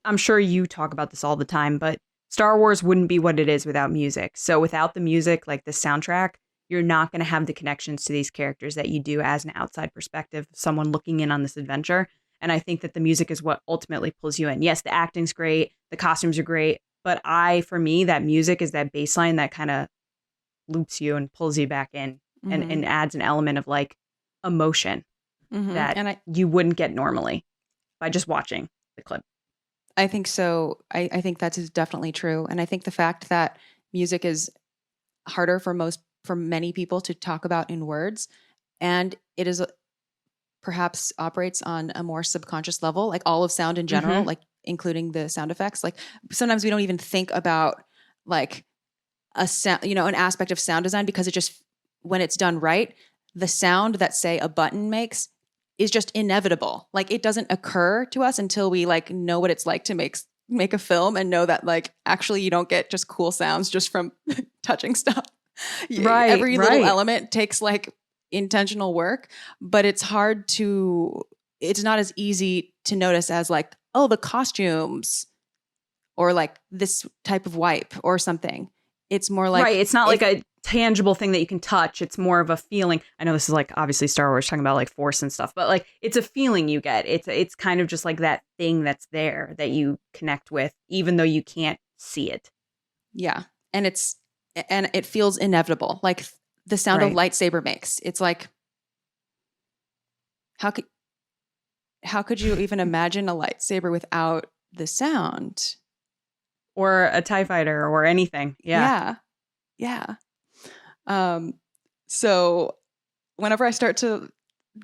I'm sure you talk about this all the time, but Star Wars wouldn't be what it is without music. So without the music, like the soundtrack, you're not going to have the connections to these characters that you do as an outside perspective, someone looking in on this adventure. And I think that the music is what ultimately pulls you in. Yes, the acting's great, the costumes are great, but for me, that music is that baseline that kind of loops you and pulls you back in and adds an element of like emotion that you wouldn't get normally by just watching the clip. I think so. I think that is definitely true. And I think the fact that music is harder for many people to talk about in words, and it is perhaps operates on a more subconscious level, like all of sound in general, like including the sound effects. Like sometimes we don't even think about like a sound, an aspect of sound design, because it just, when it's done right, the sound that say a button makes is just inevitable. Like it doesn't occur to us until we like know what it's like to make a film and know that like actually you don't get just cool sounds just from touching stuff. Right. Every little element takes like intentional work, but it's not as easy to notice as like, the costumes or like this type of wipe or something. It's more like, it's not like a tangible thing that you can touch. It's more of a feeling. I know this is like obviously Star Wars talking about like force and stuff, but like it's a feeling you get. It's kind of just like that thing that's there that you connect with, even though you can't see it. Yeah. And it feels inevitable. Like the sound of lightsaber makes. It's like, how could you even imagine a lightsaber without the sound? Or a TIE fighter or anything. Yeah. So whenever I start to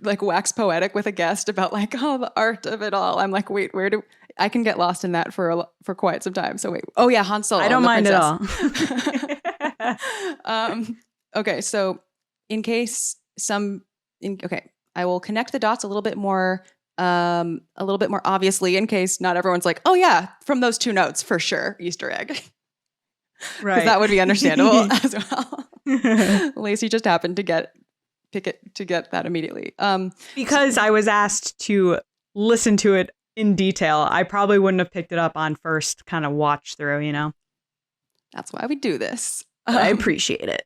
like wax poetic with a guest about like, the art of it all, I'm like, wait, I can get lost in that for quite some time. So wait. Oh yeah, Han Solo. I don't mind at all. Okay. So I will connect the dots a little bit more a little bit more obviously, in case not everyone's like, oh yeah, from those 2 notes for sure, Easter egg. Right. Because that would be understandable as well. Lacey just happened to get that immediately. Because I was asked to listen to it in detail. I probably wouldn't have picked it up on first kind of watch through, you know? That's why we do this. I appreciate it.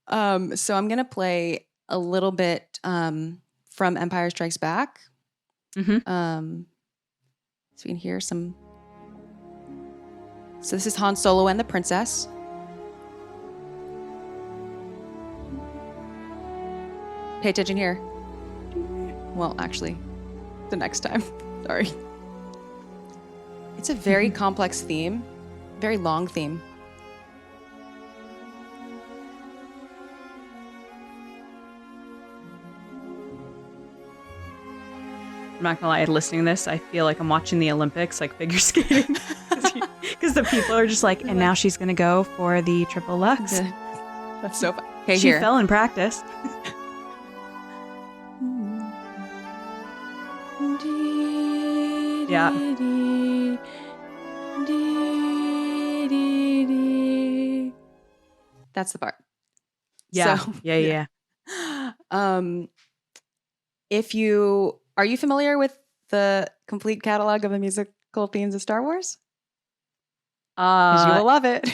So I'm going to play a little bit from Empire Strikes Back. Mm-hmm. So you can hear some. So this is Han Solo and the Princess. Pay attention here. Well, actually, the next time. Sorry. It's a very complex theme, very long theme. I'm not gonna lie, listening to this, I feel like I'm watching the Olympics, like figure skating. Because the people are just like, and now she's gonna go for the triple lux. That's so fun. Okay, She here. fell in practice. Yeah. That's the part. Yeah. So, Yeah. Are you familiar with the complete catalog of the musical themes of Star Wars? Because you will love it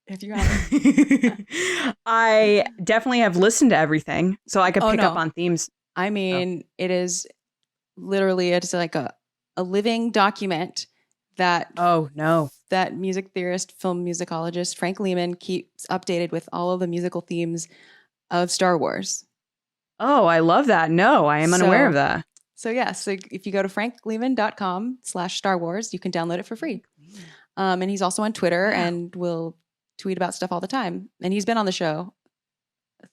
if you haven't. I definitely have listened to everything, so I could pick up on themes. I mean, it is literally, it's like a living document that that music theorist, film musicologist Frank Lehman keeps updated with all of the musical themes of Star Wars. Oh, I love that. No, I am unaware of that. So if you go to franklehman.com/Star Wars, you can download it for free. And he's also on Twitter and will tweet about stuff all the time. And he's been on the show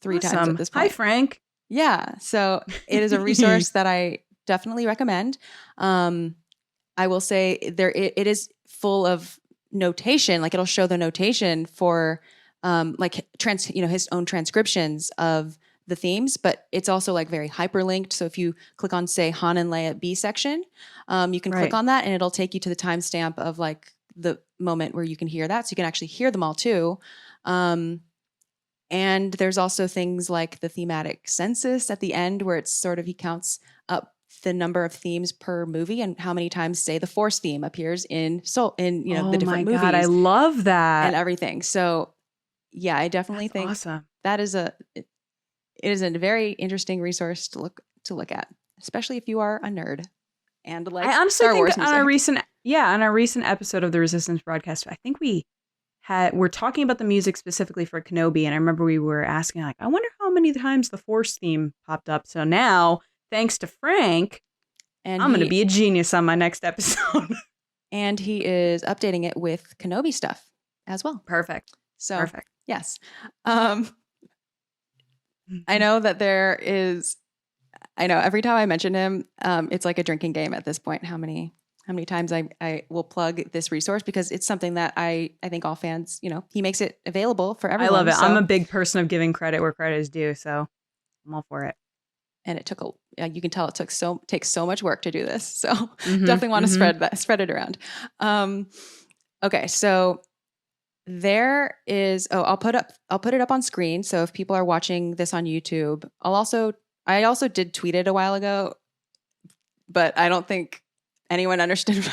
3 times at this point. Hi, Frank. Yeah. So it is a resource that I definitely recommend. I will say it is full of notation. Like it'll show the notation for his own transcriptions of the themes, but it's also like very hyperlinked. So if you click on, say, Han and Leia B section, you can click on that and it'll take you to the timestamp of like the moment where you can hear that. So you can actually hear them all too. And there's also things like the thematic census at the end where it's sort of, he counts up the number of themes per movie and how many times, say, the Force theme appears in the different movies. God, I love that. And everything. So yeah, I definitely think awesome. That is it is a very interesting resource to look at, especially if you are a nerd and like I honestly Star think Wars on our recent episode of the Resistance broadcast, I think we're talking about the music specifically for Kenobi, and I remember we were asking like, I wonder how many times the Force theme popped up. So now, thanks to Frank, and I'm going to be a genius on my next episode. And he is updating it with Kenobi stuff as well. Perfect. Yes. I know that every time I mention him, it's like a drinking game at this point. How many times I will plug this resource because it's something that I think all fans, he makes it available for everyone. I love it. So. I'm a big person of giving credit where credit is due. So I'm all for it. And it took you can tell it takes so much work to do this. So definitely want to spread it around. Okay. So there is, I'll put it up on screen. So if people are watching this on YouTube, I also did tweet it a while ago, but I don't think anyone understood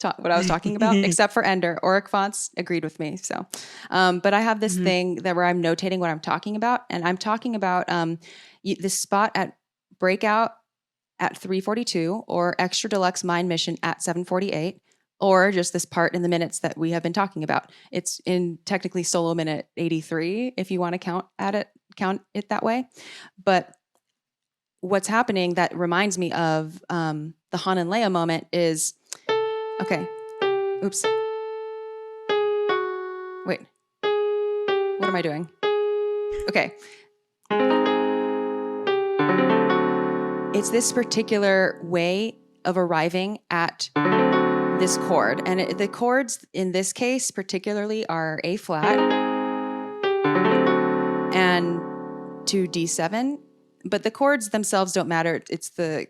what I was talking about, except for Ender. Auric Fonts agreed with me. So, but I have this thing where I'm notating what I'm talking about, and I'm talking about this spot at Breakout at 3:42, or Extra Deluxe Mind Mission at 7:48. Or just this part in the minutes that we have been talking about. It's in technically solo minute 83, if you want to count it that way. But what's happening that reminds me of the Han and Leia moment is, okay, oops. Wait, what am I doing? Okay. It's this particular way of arriving at this chord, and the chords in this case particularly are A flat and to D7 but the chords themselves don't matter. It's the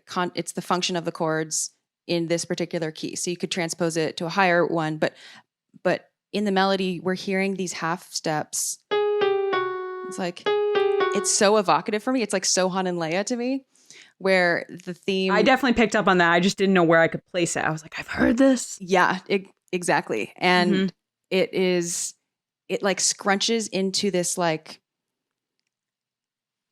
function of the chords in this particular key. So you could transpose it to a higher one, but in the melody, we're hearing these half steps. It's like, it's so evocative for me. It's like so Han and Leia to me, where the theme. I definitely picked up on that. I just didn't know where I could place it. I was like, I've heard this. Yeah, exactly. And it like scrunches into this like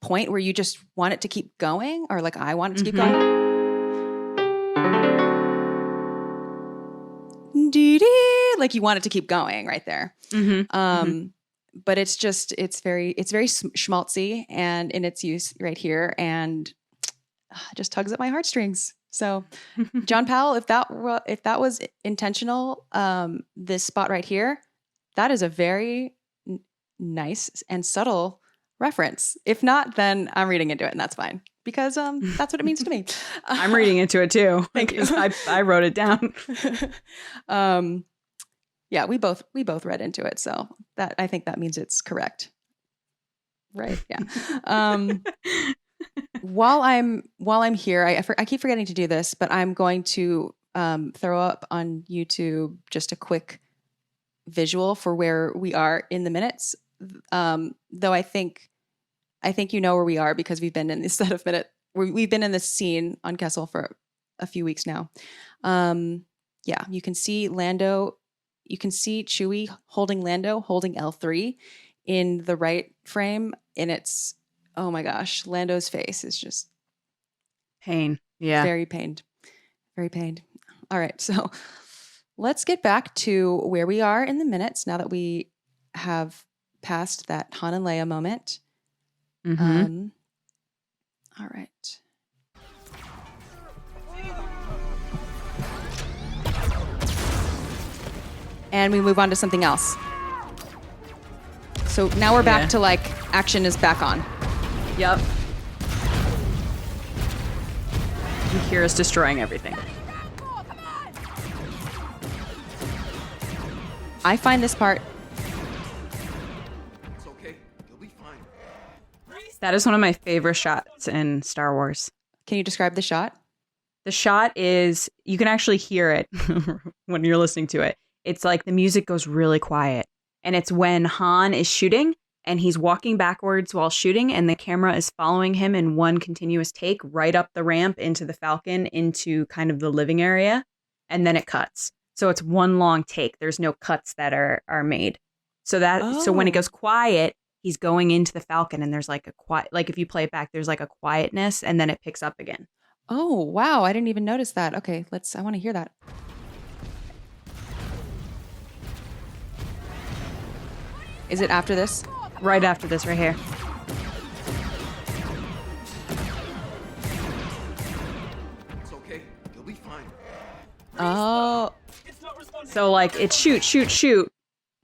point where you just want it to keep going, or like I want it to keep going. Like you want it to keep going right there. But it's very schmaltzy and in its use right here, and it just tugs at my heartstrings. So John Powell, if that was intentional, this spot right here, that is a very nice and subtle reference. If not, then I'm reading into it, and that's fine, because that's what it means to me. I'm reading into it too. Thank you. I wrote it down. Yeah, we both read into it, so that I think that means it's correct, right? Yeah. While I'm here, I keep forgetting to do this, but I'm going to throw up on YouTube just a quick visual for where we are in the minutes. Though I think you know where we are, because we've been in this set of minute. We've been in this scene on Kessel for a few weeks now. Yeah, you can see Lando. You can see Chewie holding Lando, holding L3 in the right frame, and it's, oh my gosh, Lando's face is just pain. Yeah, very pained, very pained. All right, so let's get back to where we are in the minutes now that we have passed that Han and Leia moment. All right. And we move on to something else. So now we're back to like action is back on. Yep. You hear us destroying everything. I find this part. It's okay. You'll be fine. That is one of my favorite shots in Star Wars. Can you describe the shot? The shot is, you can actually hear it when you're listening to it. It's like the music goes really quiet. And it's when Han is shooting and he's walking backwards while shooting, and the camera is following him in one continuous take right up the ramp into the Falcon, into kind of the living area. And then it cuts. So it's one long take. There's no cuts that are made. So so when it goes quiet, he's going into the Falcon, and there's like a quiet, like if you play it back, there's like a quietness, and then it picks up again. Oh, wow. I didn't even notice that. Okay, I want to hear that. Is it after this? Right after this, right here. It's okay. You'll be fine. Oh. So like it's shoot,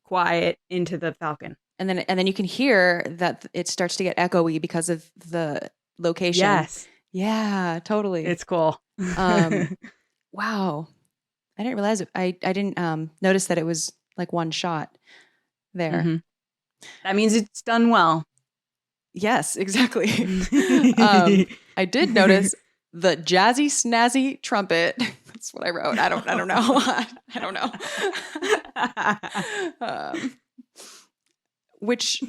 quiet into the Falcon. And then you can hear that it starts to get echoey because of the location. Yes. Yeah, totally. It's cool. Wow. I didn't realize it. I didn't notice that it was like one shot there. Mm-hmm. That means it's done well. Yes, exactly. I did notice the jazzy snazzy trumpet. That's what I wrote. I don't know. I don't know. Which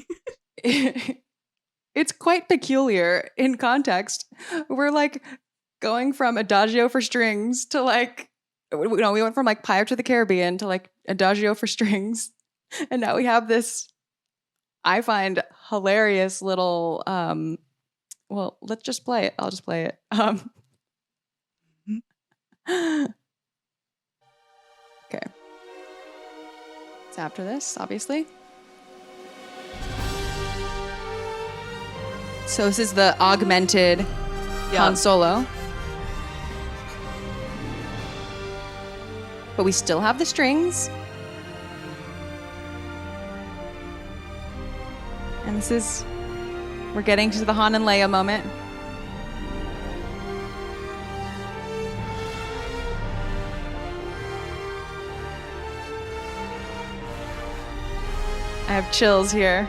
it's quite peculiar in context. We're like going from Adagio for strings to like, we went from like Pirates of the Caribbean to like Adagio for strings. And now we have this, I find, hilarious little, well, let's just play it. I'll just play it. Okay. It's after this, obviously. So this is the augmented Han Solo. But we still have the strings. And we're getting to the Han and Leia moment. I have chills here.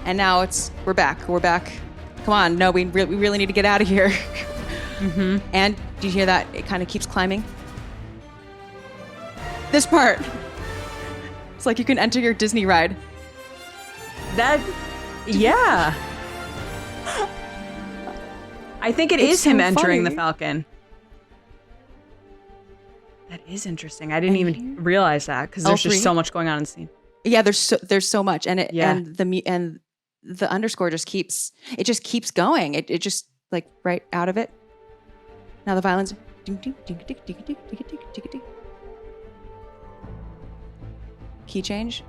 And now we're back. Come on, no, we really need to get out of here. Mm-hmm. And do you hear that? It kind of keeps climbing. This part. It's like you can enter your Disney ride. Yeah. I think it is him so entering funny. the Falcon. That is interesting. I didn't even realize that because there's just L3. so much going on in the scene. Yeah, there's so much, and Yeah. and the underscore just keeps going. It just like right out of it. Now the violins. Key change.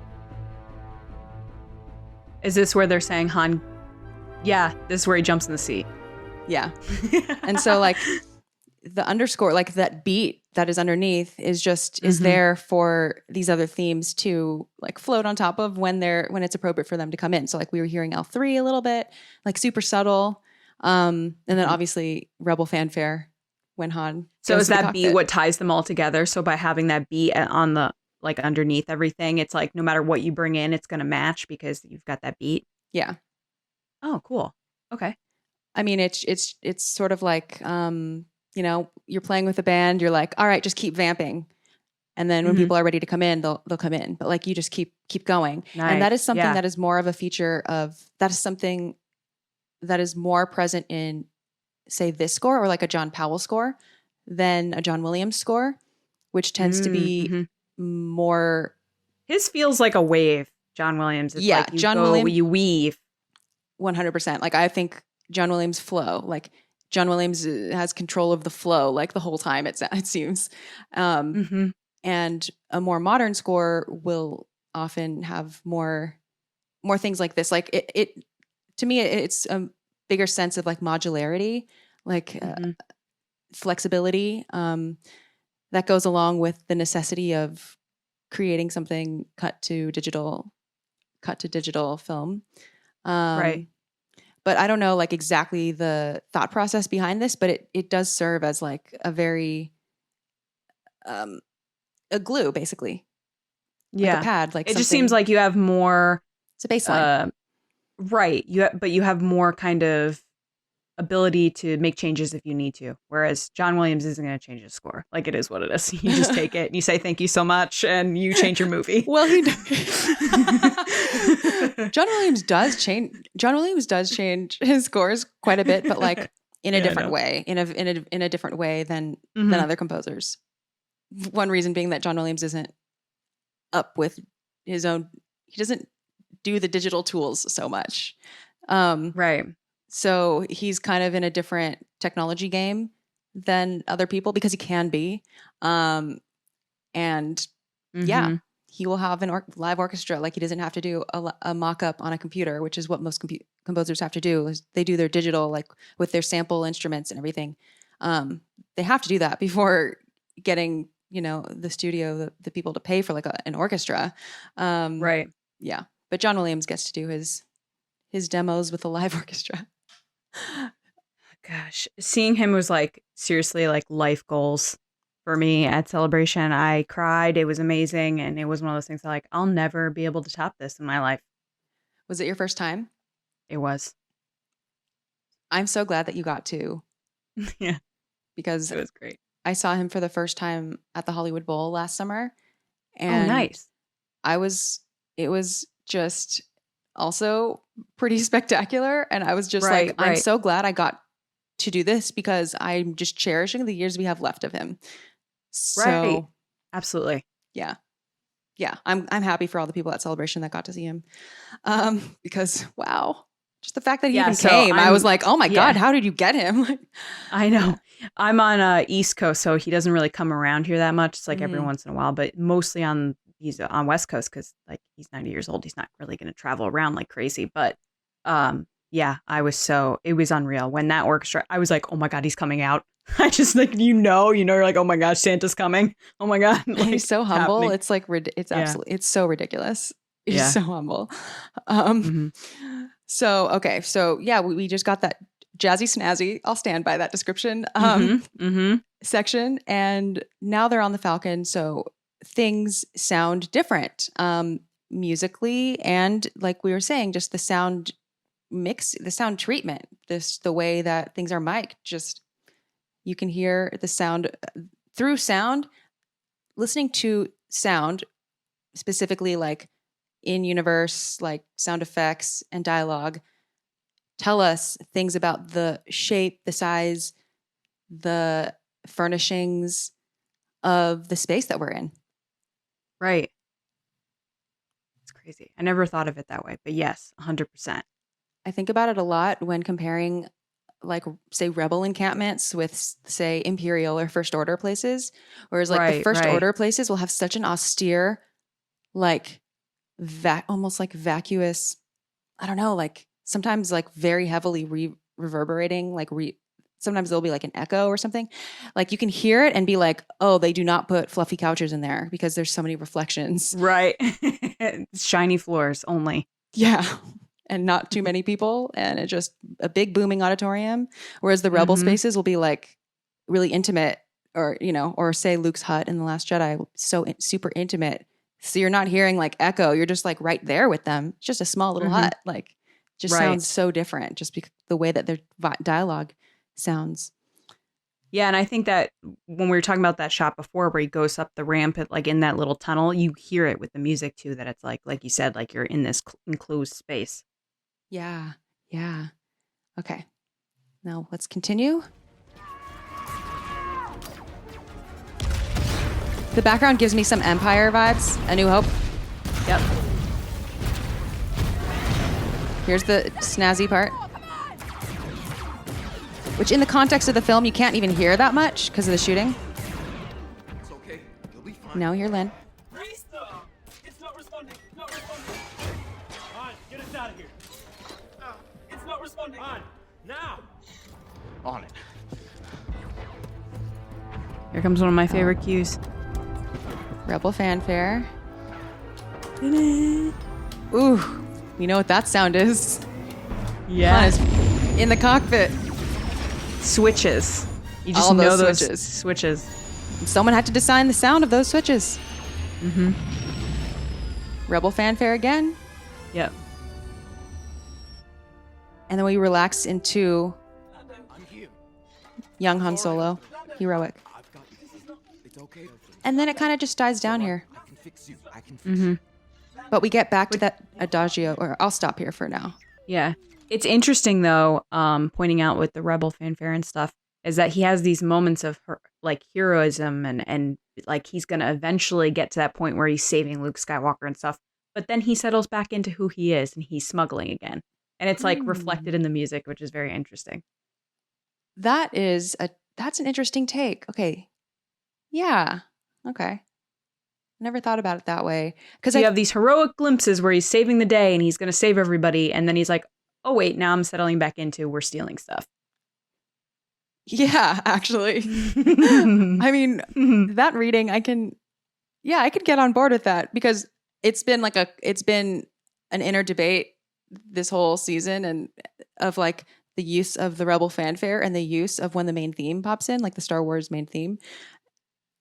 Is this where they're saying Han? Yeah, this is where he jumps in the seat. Yeah, and so like the underscore, like that beat that is underneath, is there for these other themes to like float on top of when it's appropriate for them to come in. So like we were hearing L3 a little bit, like super subtle, and then obviously Rebel Fanfare when Han. So goes is to the that beat cockpit. what ties them all together? So by having that beat on the like underneath everything, it's like no matter what you bring in, it's going to match because you've got that beat. Yeah. Oh, cool. Okay. I mean, it's sort of like, you're playing with a band. You're like, all right, just keep vamping, and then when people are ready to come in, they'll come in. But like, you just keep going, and that is something that is more of a feature of that is something that is more present in, say, this score or like a John Powell score than a John Williams score, which tends to be more. His feels like a wave. John Williams. It's like you weave. 100%. Like I think John Williams flow, like John Williams has control of the flow like the whole time it seems. And a more modern score will often have more things like this. Like it to me, it's a bigger sense of like modularity, like flexibility that goes along with the necessity of creating something cut to digital film. Right. But I don't know like exactly the thought process behind this, but it does serve as like a very a glue basically. Yeah. Like a pad. Like it just seems like you have more. It's a baseline. Right. But you have more kind of ability to make changes if you need to. Whereas John Williams isn't going to change his score. Like it is what it is. You just take it and you say thank you so much and you change your movie. Well, John Williams does change his scores quite a bit, but like in a different way, in a different way than other composers. One reason being that John Williams isn't up with his own. He doesn't do the digital tools so much. Right. So he's kind of in a different technology game than other people because he can be. And yeah, he will have an live orchestra. Like he doesn't have to do a mock-up on a computer, which is what most composers have to do. Is they do their digital, like with their sample instruments and everything. They have to do that before getting, the studio, the people to pay for like an orchestra. Right. Yeah. But John Williams gets to do his demos with a live orchestra. Gosh, seeing him was like seriously like life goals for me at Celebration. I cried. It was amazing. And it was one of those things that like, I'll never be able to top this in my life. Was it your first time? It was. I'm so glad that you got to. Yeah. Because it was great. I saw him for the first time at the Hollywood Bowl last summer. And nice. It was just also pretty spectacular. And I was just like, I'm so glad I got to do this because I'm just cherishing the years we have left of him. So, absolutely. Yeah. Yeah. I'm happy for all the people at Celebration that got to see him. Because wow. Just the fact that he even came, I was like, oh my God, how did you get him? I know. I'm on East Coast, so he doesn't really come around here that much. It's like every once in a while, but mostly he's on West Coast because like he's 90 years old. He's not really going to travel around like crazy. But yeah, it was unreal. When that orchestra, I was like, oh my God, he's coming out. I just like, you're like, oh my gosh, Santa's coming. Oh my God. Like, he's so humble. happening. It's like, it's absolutely, it's so ridiculous. He's so humble. So, okay. So yeah, we just got that jazzy snazzy. I'll stand by that description section. And now they're on the Falcon. So things sound different. musically, and like we were saying, just the sound mix, the sound treatment, the way that things are mic'd, just you can hear the sound through sound. Listening to sound, specifically like in universe, like sound effects and dialogue, tell us things about the shape, the size, the furnishings of the space that we're in. Right. It's crazy. I never thought of it that way, but yes, 100%. I think about it a lot when comparing, like, say, rebel encampments with, say, Imperial or First Order places. Whereas, like, the First Order places will have such an austere, like, almost like vacuous, I don't know, like, sometimes, like, very heavily reverberating, like, sometimes there'll be, like, an echo or something. Like, you can hear it and be like, oh, they do not put fluffy couches in there because there's so many reflections. Right. Shiny floors only. Yeah. And not too many people, and it's just a big booming auditorium. Whereas the rebel spaces will be like really intimate, or, you know, or say Luke's hut in The Last Jedi, so super intimate. So you're not hearing like echo. You're just like right there with them. It's just a small little hut. Like, just sounds so different just because the way that their dialogue sounds. Yeah, and I think that when we were talking about that shot before where he goes up the ramp at, like in that little tunnel, you hear it with the music too, that it's like you said, like you're in this enclosed space. Yeah. Yeah. Okay. Now let's continue. The background gives me some Empire vibes. A New Hope. Yep. Here's the snazzy part. Which in the context of the film, you can't even hear that much because of the shooting. It's okay. You'll be fine. Now hear Lynn. It's not responding. Not responding. Han, get us out of here. It's not responding. Han, now. On it. Here comes one of my favorite cues. Rebel Fanfare. Ooh, you know what that sound is? Yeah. Han is in the cockpit. Switches. You just All know those those switches. Someone had to design the sound of those switches. Mm-hmm. Rebel Fanfare again. Yep. And then we relax into young Han Solo, heroic. It's okay. And then it kind of just dies down here. I can fix you. I can fix you. But we get back to that Adagio, or I'll stop here for now. Yeah. It's interesting, though, pointing out with the Rebel Fanfare and stuff, is that he has these moments of like heroism and like he's going to eventually get to that point where he's saving Luke Skywalker and stuff. But then he settles back into who he is and he's smuggling again. And it's like reflected in the music, which is very interesting. That's an interesting take. Okay. Yeah. Okay. Never thought about it that way. Because you have these heroic glimpses where he's saving the day and he's going to save everybody. And then he's like, oh, wait, now I'm settling back into we're stealing stuff. Yeah, actually. I mean, that reading, I could get on board with that because it's been an inner debate this whole season and of like the use of the Rebel Fanfare and the use of when the main theme pops in, like the Star Wars main theme,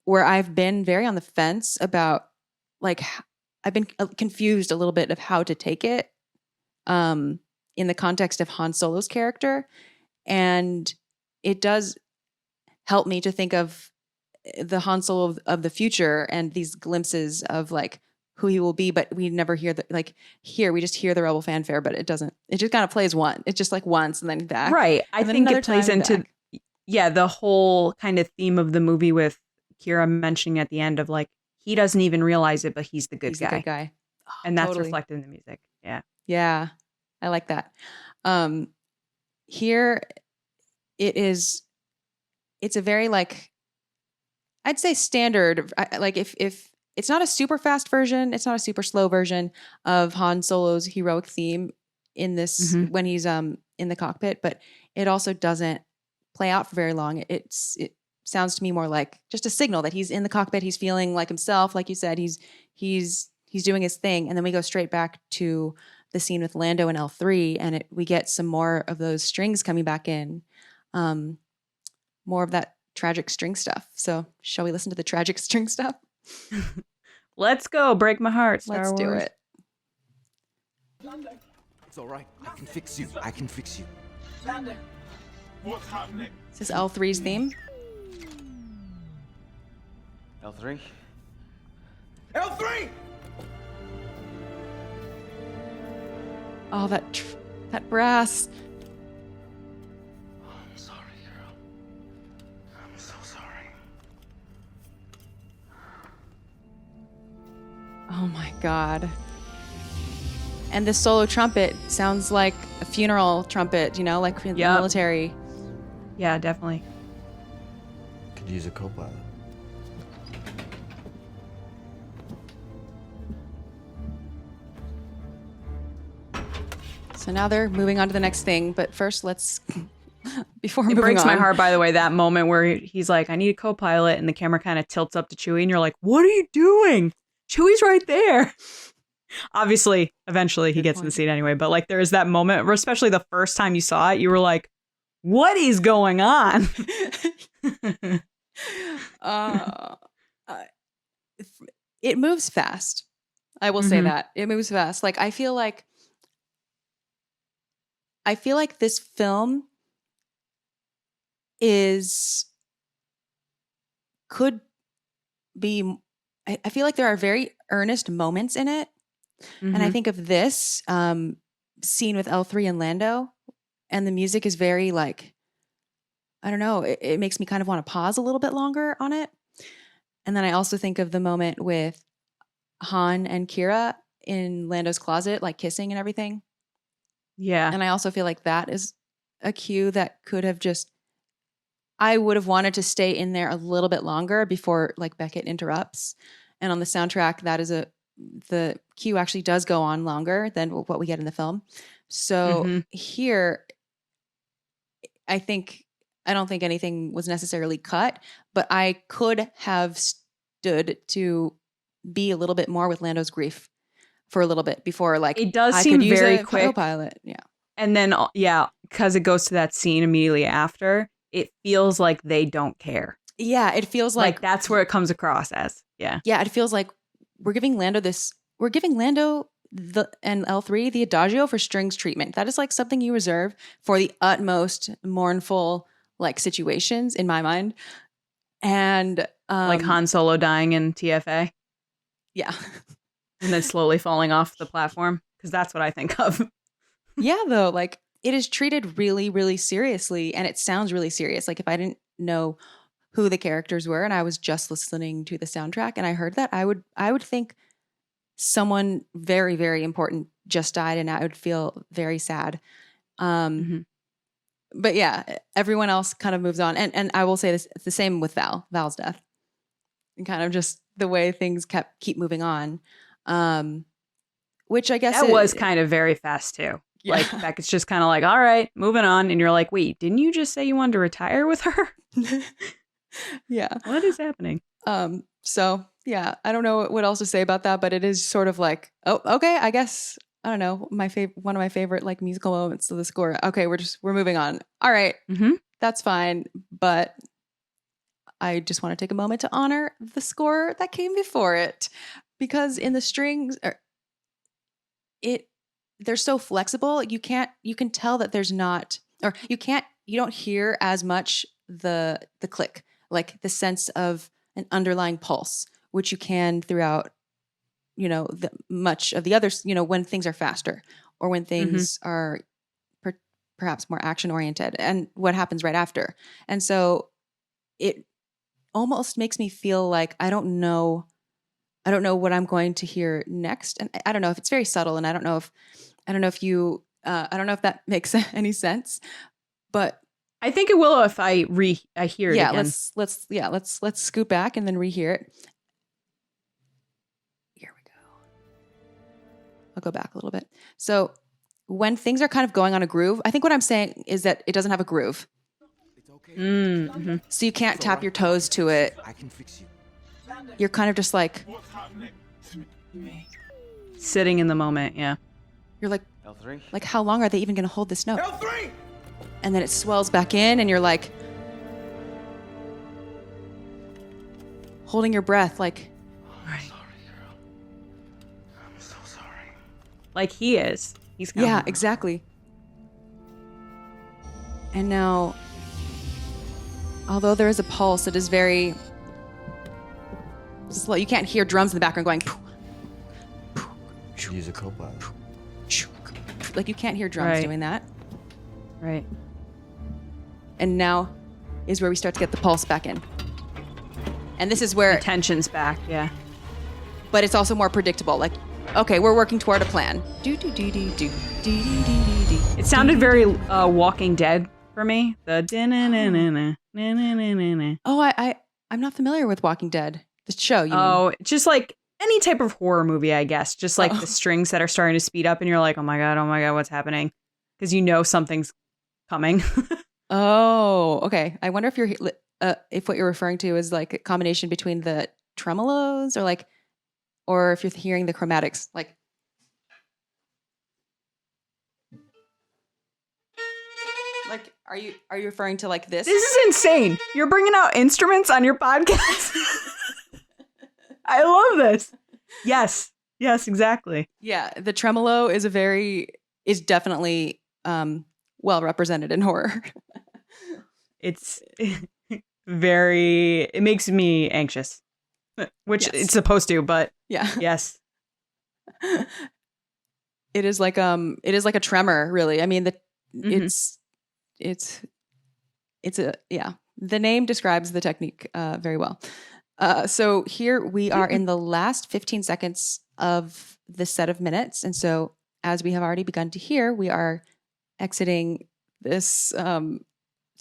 where I've been very on the fence about, like, I've been confused a little bit of how to take it in the context of Han Solo's character. And it does help me to think of the Han Solo of the future and these glimpses of like who he will be, but we never hear we just hear the Rebel Fanfare, but it just kind of plays it's just like once and then back. Right. I think it plays into, the whole kind of theme of the movie with Kira mentioning at the end of like, he doesn't even realize it, but he's the good guy. The good guy. Oh, and that's totally reflected in the music. Yeah. Yeah. I like that. Here it's a very like, I'd say standard, like if it's not a super fast version, it's not a super slow version of Han Solo's heroic theme in this when he's in the cockpit, but it also doesn't play out for very long. It sounds to me more like just a signal that he's in the cockpit, he's feeling like himself, like you said, he's doing his thing, and then we go straight back to the scene with Lando and L3, and we get some more of those strings coming back in, more of that tragic string stuff. So shall we listen to the tragic string stuff? Let's go. Break my heart, Star Wars. Let's do it. It's all right. I can fix you. I can fix you. What's happening? Is this L3's theme? L3? L3! Oh, that brass. I'm sorry, girl. I'm so sorry. Oh my god. And the solo trumpet sounds like a funeral trumpet, you know, like in the Yep. military. Yeah, definitely. Could use a co-pilot. So now they're moving on to the next thing, but first let's before It moving breaks my on- heart, by the way, that moment where he's like, I need a co-pilot, and the camera kind of tilts up to Chewie, and you're like, what are you doing? Chewie's right there. Obviously, eventually he gets in the seat anyway, but like there is that moment, or especially the first time you saw it, you were like, what is going on? It moves fast. I will say that. It moves fast. Like I feel like this film could be, I feel like there are very earnest moments in it. And I think of this scene with L3 and Lando, and the music is very like, I don't know, it makes me kind of want to pause a little bit longer on it. And then I also think of the moment with Han and Kira in Lando's closet, like kissing and everything. Yeah. And I also feel like that is a cue that could have just, I would have wanted to stay in there a little bit longer before like Beckett interrupts. And on the soundtrack, that is the cue actually does go on longer than what we get in the film. So here, I don't think anything was necessarily cut, but I could have stood to be a little bit more with Lando's grief for a little bit before, like It does I seem could use very a quick. co-pilot. Yeah. And then, because it goes to that scene immediately after, it feels like they don't care. Yeah, it feels Like that's where it comes across as. Yeah. Yeah, it feels like we're giving Lando and L3 the Adagio for strings treatment. That is like something you reserve for the utmost mournful like situations in my mind. And Like Han Solo dying in TFA yeah. and then slowly falling off the platform. Because that's what I think of. Yeah, though, like it is treated really, really seriously, and it sounds really serious. Like if I didn't know who the characters were and I was just listening to the soundtrack and I heard that, I would think someone very, very important just died, and I would feel very sad. But yeah, everyone else kind of moves on, and I will say this: it's the same with Val's death, and kind of just the way things keep moving on. Which I guess That was kind of very fast too. Yeah. Like Beckett's just kind of like, all right, moving on. And you're like, wait, didn't you just say you wanted to retire with her? Yeah. What is happening? So yeah, I don't know what else to say about that, but it is sort of like, oh, okay, I guess, I don't know, one of my favorite like musical moments of the score. Okay, we're moving on. All right, that's fine. But I just want to take a moment to honor the score that came before it, because in the strings, they're so flexible. You can tell that there's not, or you don't hear as much the click, like the sense of an underlying pulse, which you can throughout, much of the others, when things are faster or when things are perhaps more action oriented, and what happens right after. And so it almost makes me feel like I don't know what I'm going to hear next. And I don't know if it's very subtle, and I don't know if that makes any sense, but I think it will if I hear it again. Let's scoot back and then rehear it. Here we go. I'll go back a little bit. So when things are kind of going on a groove, I think what I'm saying is that it doesn't have a groove. It's okay. So you can't tap your toes to it. I can fix you. You're kind of just like, What's happening? Sitting in the moment, yeah. you're like, L3? like how long are they even going to hold this note? L3! And then it swells back in, and you're like holding your breath, like, I'm sorry, girl. I'm so sorry. like he is. He's coming. Yeah, exactly. And now, although there is a pulse, it is very slow. You can't hear drums in the background going. Could use a co-pilot. Like you can't hear drums Right. doing that. Right. And now is where we start to get the pulse back in. And this is where, The tension's back. Yeah. but it's also more predictable. Like, okay, we're working toward a plan. Do do do do do do do do do. It sounded very Walking Dead for me. The na-na-na-na, na-na-na-na-na. Oh, I'm not familiar with Walking Dead. The show, you mean? Oh, just like any type of horror movie, I guess. Just like the strings that are starting to speed up, and you're like, oh my god, what's happening? Because you know something's coming. Oh, okay. I wonder if what you're referring to is like a combination between the tremolos or if you're hearing the chromatics, like. Like, are you referring to like this? This is insane. You're bringing out instruments on your podcast. I love this. Yes, exactly. Yeah, the tremolo is definitely well represented in horror. It's it makes me anxious, which Yes. it's supposed to, but Yeah. yes. It is like a tremor, really. I mean, Mhm. the name describes the technique very well. So here we are in the last 15 seconds of the set of minutes. And so as we have already begun to hear, we are exiting this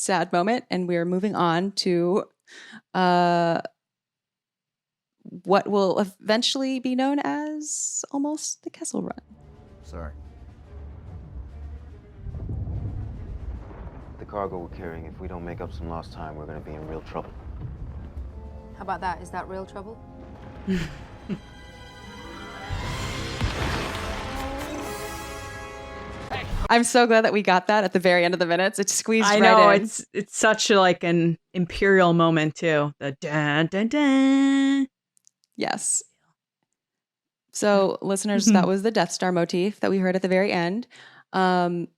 sad moment and we are moving on to what will eventually be known as almost the Kessel Run. Sorry. The cargo we're carrying, if we don't make up some lost time, we're gonna be in real trouble. How about that? Is that real trouble? I'm so glad that we got that at the very end of the minutes. It squeezed I right know in. it's such like an imperial moment too. The dun dun dun. Yes. So, listeners, that was the Death Star motif that we heard at the very end. And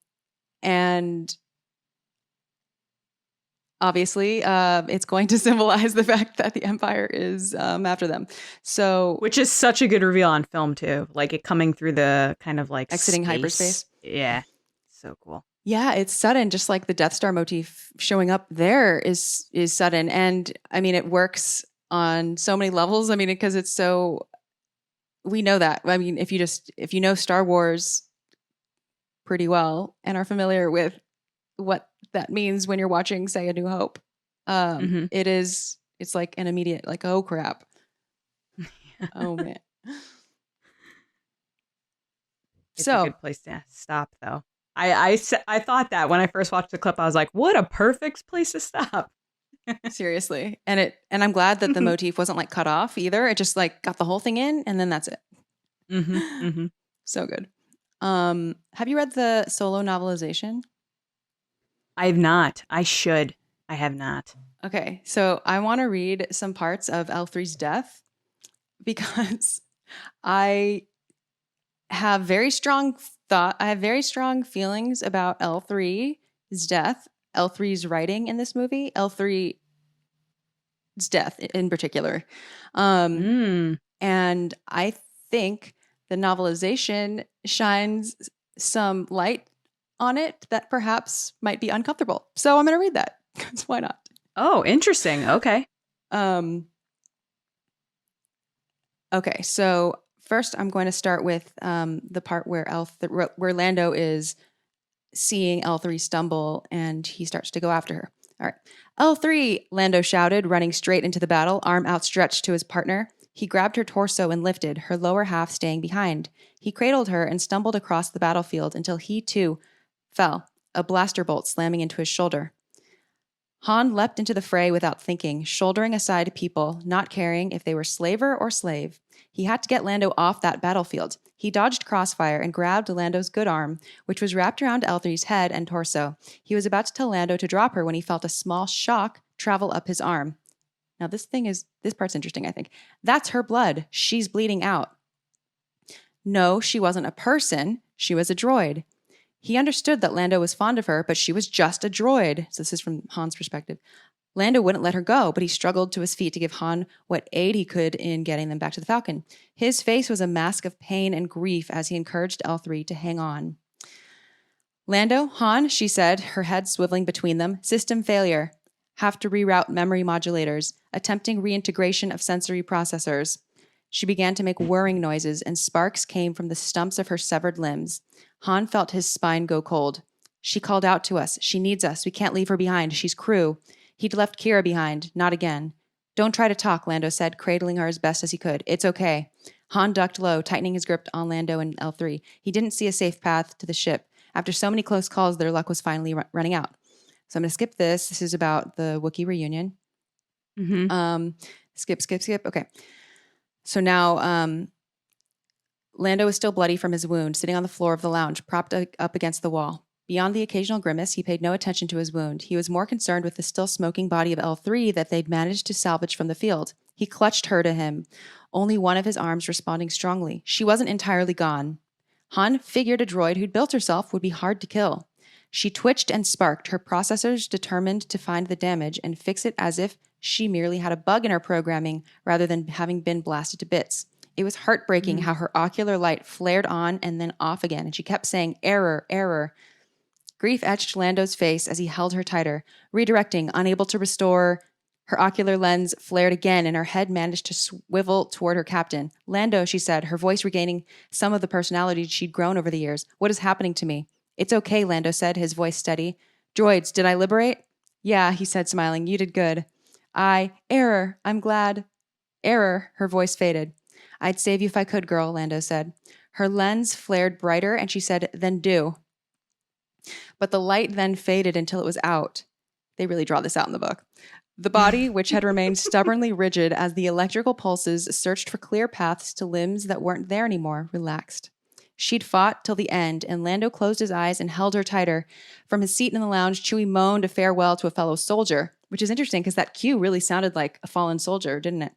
obviously, it's going to symbolize the fact that the Empire is after them. So, Which is such a good reveal on film too. Like it coming through the kind of like Exiting space. hyperspace. Yeah. So cool. yeah, it's sudden, just like the Death Star motif showing up there is sudden. And I mean, it works on so many levels. I mean, because it's so, we know that. I mean, if you know Star Wars pretty well and are familiar with what that means when you're watching, say, A New Hope, it's like an immediate, like, oh crap. Oh man. It's So a good place to stop though. I thought that when I first watched the clip, I was like, what a perfect place to stop. seriously. And I'm glad that the motif wasn't like cut off either. It just like got the whole thing in and then that's it. So good. Have you read the Solo novelization? I have not. I should. I have not. Okay, so I want to read some parts of L3's death because I have very strong feelings about L3's death, L3's writing in this movie, L3's death in particular. And I think the novelization shines some light on it that perhaps might be uncomfortable. So I'm going to read that because why not? Oh, interesting. Okay. Okay, so first I'm going to start with the part where where Lando is seeing L3 stumble and he starts to go after her. All right. L3, Lando shouted, running straight into the battle, arm outstretched to his partner. He grabbed her torso and lifted, her lower half staying behind. He cradled her and stumbled across the battlefield until he too fell, a blaster bolt slamming into his shoulder. Han leapt into the fray without thinking, shouldering aside people, not caring if they were slaver or slave. He had to get Lando off that battlefield. He dodged crossfire and grabbed Lando's good arm, which was wrapped around L3's head and torso. He was about to tell Lando to drop her when he felt a small shock travel up his arm. Now this part's interesting, I think. That's her blood. She's bleeding out. No, she wasn't a person. She was a droid. He understood that Lando was fond of her, but she was just a droid. So this is from Han's perspective. Lando wouldn't let her go, but he struggled to his feet to give Han what aid he could in getting them back to the Falcon. His face was a mask of pain and grief as he encouraged L3 to hang on. Lando, Han, she said, her head swiveling between them. System failure. Have to reroute memory modulators. Attempting reintegration of sensory processors. She began to make whirring noises, and sparks came from the stumps of her severed limbs. Han felt his spine go cold. She called out to us. She needs us. We can't leave her behind. She's crew. He'd left Kira behind. Not again. Don't try to talk, Lando said, cradling her as best as he could. It's okay. Han ducked low, tightening his grip on Lando and L3. He didn't see a safe path to the ship. After so many close calls, their luck was finally running out. So I'm going to skip this. This is about the Wookiee reunion. Skip. Okay. So now Lando is still bloody from his wound, sitting on the floor of the lounge, propped up against the wall. Beyond the occasional grimace, he paid no attention to his wound. He was more concerned with the still smoking body of L3 that they'd managed to salvage from the field. He clutched her to him, only one of his arms responding strongly. She wasn't entirely gone. Han figured a droid who'd built herself would be hard to kill. She twitched and sparked, her processors determined to find the damage and fix it as if she merely had a bug in her programming rather than having been blasted to bits. It was heartbreaking how her ocular light flared on and then off again, and she kept saying, "Error, error." Grief etched Lando's face as he held her tighter. Redirecting, unable to restore, her ocular lens flared again and her head managed to swivel toward her captain. "Lando," she said, her voice regaining some of the personality she'd grown over the years. "What is happening to me?" "It's okay," Lando said, his voice steady. "Droids, did I liberate?" "Yeah," he said, smiling. "You did good." Error, I'm glad." "Error," her voice faded. "I'd save you if I could, girl," Lando said. Her lens flared brighter and she said, "Then do." But the light then faded until it was out. They really draw this out in the book. The body, which had remained stubbornly rigid as the electrical pulses searched for clear paths to limbs that weren't there anymore, relaxed. She'd fought till the end, and Lando closed his eyes and held her tighter. From his seat in the lounge, Chewie moaned a farewell to a fellow soldier, which is interesting because that cue really sounded like a fallen soldier, didn't it?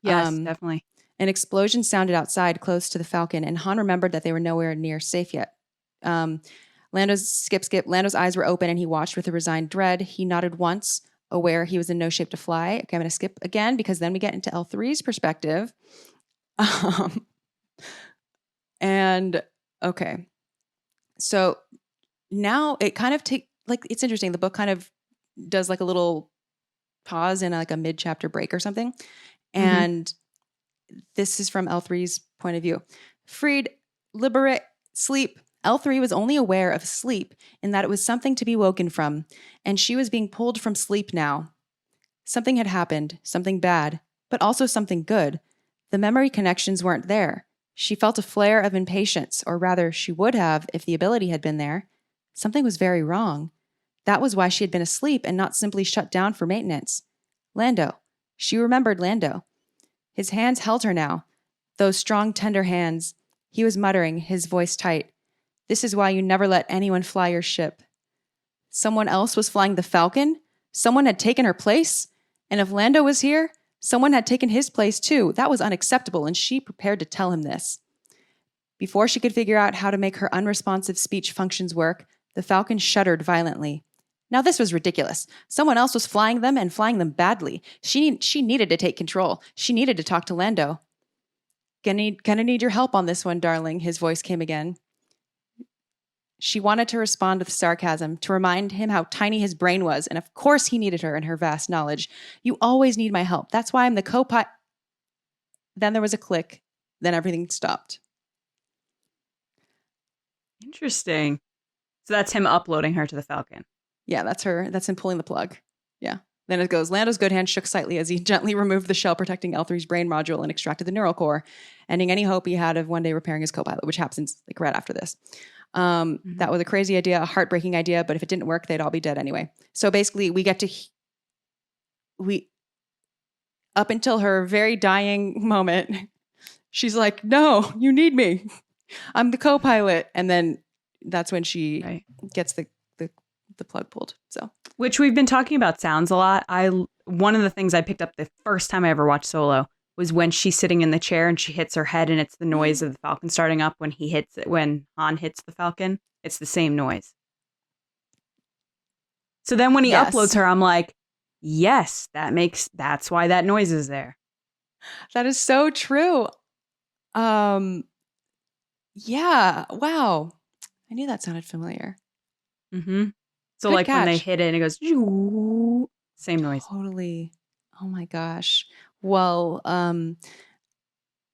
Yes, definitely. An explosion sounded outside close to the Falcon, and Han remembered that they were nowhere near safe yet. Lando's eyes were open and he watched with a resigned dread. He nodded once, aware he was in no shape to fly. Okay, I'm going to skip again because then we get into L3's perspective. And okay. So now it kind of it's interesting. The book kind of does like a little pause and like a mid-chapter break or something. And this is from L3's point of view. Freed, liberate, sleep. L3 was only aware of sleep in that it was something to be woken from, and she was being pulled from sleep now. Something had happened, something bad, but also something good. The memory connections weren't there. She felt a flare of impatience, or rather, she would have if the ability had been there. Something was very wrong. That was why she had been asleep and not simply shut down for maintenance. Lando. She remembered Lando. His hands held her now. Those strong, tender hands. He was muttering, his voice tight. "This is why you never let anyone fly your ship." Someone else was flying the Falcon? Someone had taken her place? And if Lando was here, someone had taken his place too. That was unacceptable, and she prepared to tell him this. Before she could figure out how to make her unresponsive speech functions work, the Falcon shuddered violently. Now this was ridiculous. Someone else was flying them and flying them badly. She needed to take control. She needed to talk to Lando. Gonna need your help on this one, darling," his voice came again. She wanted to respond with sarcasm, to remind him how tiny his brain was, and of course he needed her and her vast knowledge. "You always need my help. That's why I'm the co-pilot." Then there was a click. Then everything stopped. Interesting. So that's him uploading her to the Falcon. Yeah, that's her. That's him pulling the plug. Yeah. Then it goes, Lando's good hand shook slightly as he gently removed the shell protecting L3's brain module and extracted the neural core, ending any hope he had of one day repairing his co-pilot, which happens like right after this. That was a crazy idea, a heartbreaking idea, but if it didn't work, they'd all be dead anyway. So basically we get to, up until her very dying moment, she's like, "No, you need me. I'm the co-pilot." And then that's when she gets the plug pulled. So, which we've been talking about sounds a lot. One of the things I picked up the first time I ever watched Solo was when she's sitting in the chair and she hits her head and it's the noise of the Falcon starting up when when Han hits the Falcon. It's the same noise. So then when he Yes. uploads her, I'm like, yes, that's why that noise is there. That is so true. Yeah. Wow. I knew that sounded familiar. Mm-hmm. So Good like when they catch. hit it and it goes, "Yoo," same noise. Totally. Oh my gosh. Well,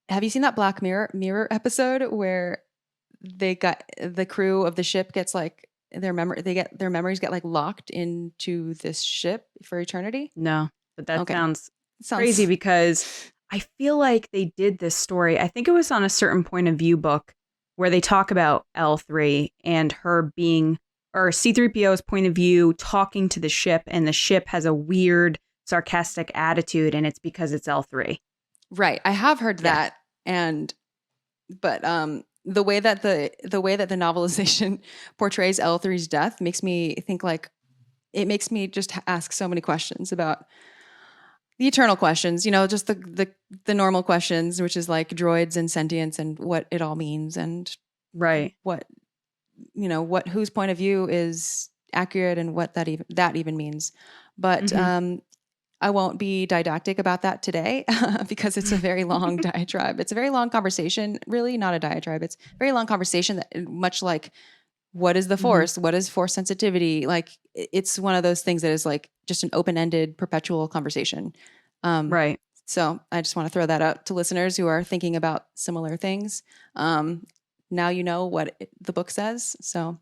have you seen that Black Mirror episode where they got the crew of the ship gets like their memories get like locked into this ship for eternity? No, but that Okay. sounds Sounds crazy because I feel like they did this story. I think it was on a certain point of view book where they talk about L3 and her being, or C3PO's point of view talking to the ship, and the ship has a weird sarcastic attitude, and it's because it's L3. right. I have heard Yeah. that, but the way that the novelization portrays L3's death makes me think like it makes me just ask so many questions about the eternal questions, just the normal questions, which is like droids and sentience and what it all means and Right. what whose point of view is accurate and what that even means. But Mhm. I won't be didactic about that today because it's a very long diatribe. It's a very long conversation, really not a diatribe. It's a very long conversation that much like what is the force? What is force sensitivity? Like it's one of those things that is like just an open-ended perpetual conversation. Right. So I just want to throw that out to listeners who are thinking about similar things. Now you know what the book says. So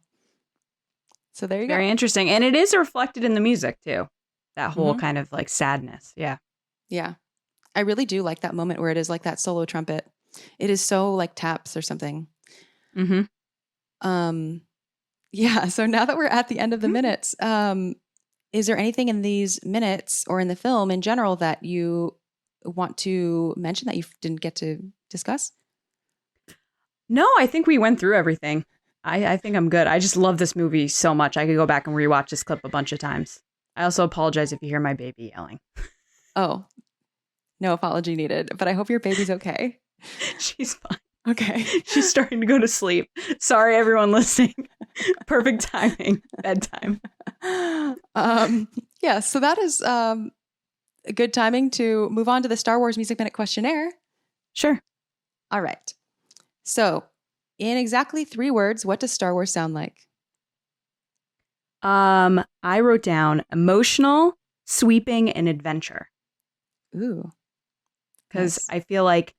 there you go. Very interesting. And it is reflected in the music too. That whole Mhm. kind of like sadness. Yeah. Yeah. I really do like that moment where it is like that solo trumpet. It is so like taps or something. Mm-hmm. Yeah. So now that we're at the end of the minutes, is there anything in these minutes or in the film in general that you want to mention that you didn't get to discuss? No, I think we went through everything. I think I'm good. I just love this movie so much. I could go back and rewatch this clip a bunch of times. I also apologize if you hear my baby yelling. Oh, no apology needed, but I hope your baby's okay. She's fine. Okay. She's starting to go to sleep. Sorry, everyone listening. Perfect timing. Bedtime. Yeah, so that is a good timing to move on to the Star Wars Music Minute Questionnaire. Sure. All right. So, in exactly 3 words, what does Star Wars sound like? I wrote down emotional, sweeping, and adventure. Ooh. Because Nice. I feel like,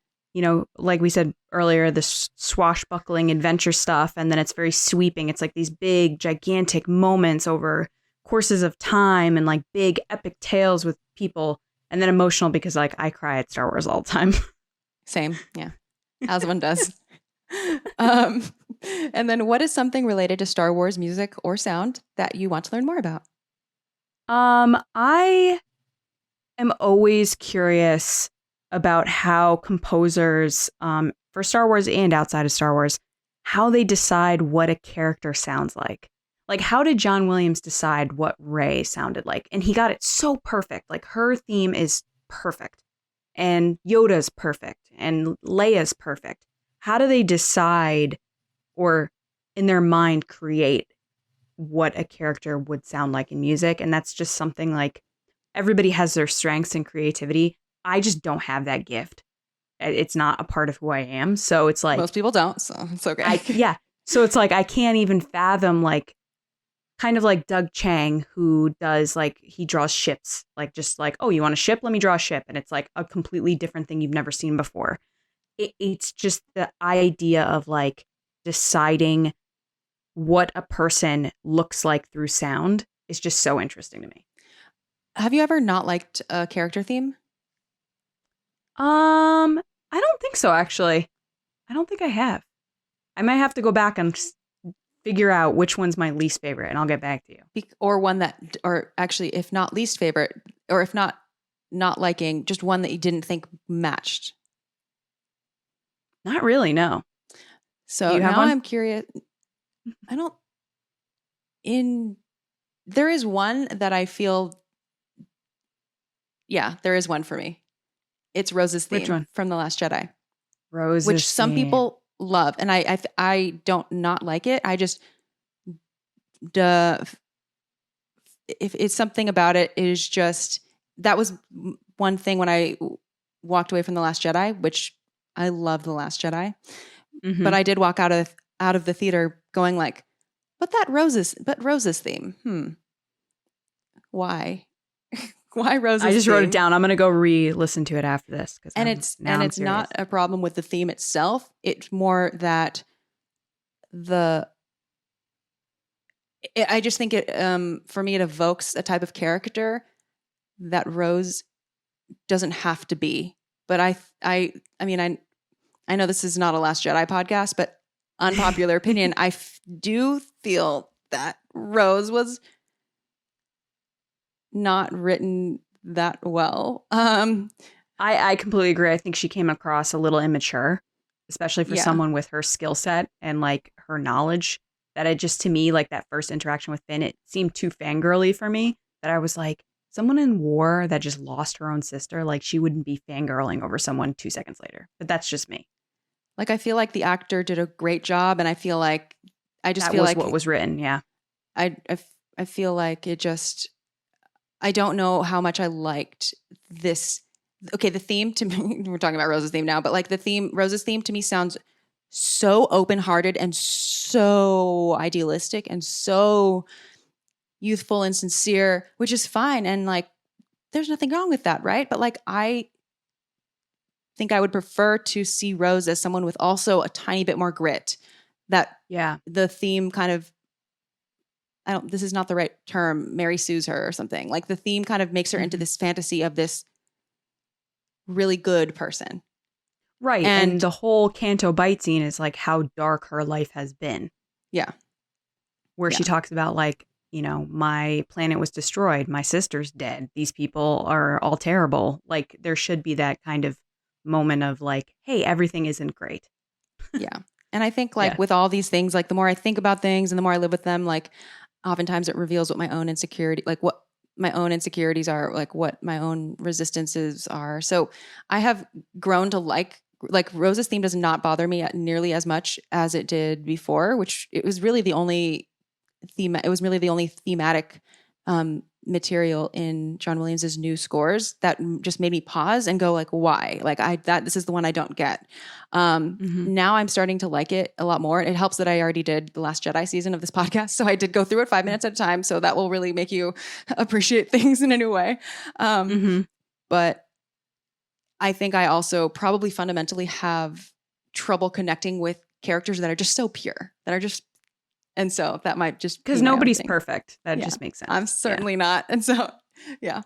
like we said earlier, the swashbuckling adventure stuff, and then it's very sweeping. It's like these big, gigantic moments over courses of time and like big epic tales with people. And then emotional because like I cry at Star Wars all the time. Same. Yeah. As one does. And then what is something related to Star Wars music or sound that you want to learn more about? I am always curious about how composers, for Star Wars and outside of Star Wars, how they decide what a character sounds like. Like, how did John Williams decide what Rey sounded like? And he got it so perfect. Like, her theme is perfect. And Yoda's perfect. And Leia's perfect. How do they decide or in their mind create what a character would sound like in music? And that's just something like everybody has their strengths and creativity. I just don't have that gift. It's not a part of who I am. So it's like Most people don't, so it's okay. yeah. So it's like I can't even fathom like kind of like Doug Chang, who does like he draws ships, like just like, oh, you want a ship? Let me draw a ship. And it's like a completely different thing you've never seen before. It's just the idea of like deciding what a person looks like through sound is just so interesting to me. Have you ever not liked a character theme? I don't think so, actually. I don't think I have. I might have to go back and figure out which one's my least favorite, and I'll get back to you. Or one that, or actually, if not least favorite, or if not liking, just one that you didn't think matched. Not really, no. So You have now one? I'm curious. There is one that I feel, yeah, there is one for me. It's Rose's theme Which one? from The Last Jedi. Rose's which some theme. people love, and I don't not like it. I just if it's something about it is just that was one thing when I walked away from The Last Jedi, which I love The Last Jedi, but I did walk out of the theater going like, but Rose's theme, why? Why Rose's I just theme? wrote it down. I'm gonna go re-listen to it after this And it's not a problem with the theme itself. It's more that I just think it for me it evokes a type of character that Rose doesn't have to be. But I mean I know this is not a Last Jedi podcast, but unpopular opinion, I do feel that Rose was not written that well. I completely agree. I think she came across a little immature, especially for someone with her skill set and like her knowledge. That it just, to me, like that first interaction with Finn, it seemed too fangirly for me. That I was like, someone in war that just lost her own sister, like she wouldn't be fangirling over someone 2 seconds later. But that's just me. Like I feel like the actor did a great job, and I feel like That was what was written. Yeah, I feel like it just. I don't know how much I liked this. Okay, the theme to me, we're talking about Rose's theme now, but like Rose's theme to me sounds so open-hearted and so idealistic and so youthful and sincere, which is fine. And like, there's nothing wrong with that, right? But like, I think I would prefer to see Rose as someone with also a tiny bit more grit. That the theme kind of, this is not the right term, Mary Sue's her or something. Like the theme kind of makes her into this fantasy of this really good person. Right. And the whole Canto Bight scene is like how dark her life has been. Yeah. Where she talks about like, you know, my planet was destroyed. My sister's dead. These people are all terrible. Like there should be that kind of moment of like, hey, everything isn't great. Yeah. And I think like with all these things, like the more I think about things and the more I live with them, like oftentimes it reveals what my own insecurities are, like what my own resistances are. So I have grown to like Rose's theme does not bother me nearly as much as it did before, which it was really the only thematic material in John Williams's new scores that just made me pause and go like, why? Like this is the one I don't get. Now I'm starting to like it a lot more. It helps that I already did the Last Jedi season of this podcast. So I did go through it 5 minutes at a time. So that will really make you appreciate things in a new way. But I think I also probably fundamentally have trouble connecting with characters that are just so pure, and so that might just because nobody's perfect. That just makes sense. I'm certainly not. And so, yeah.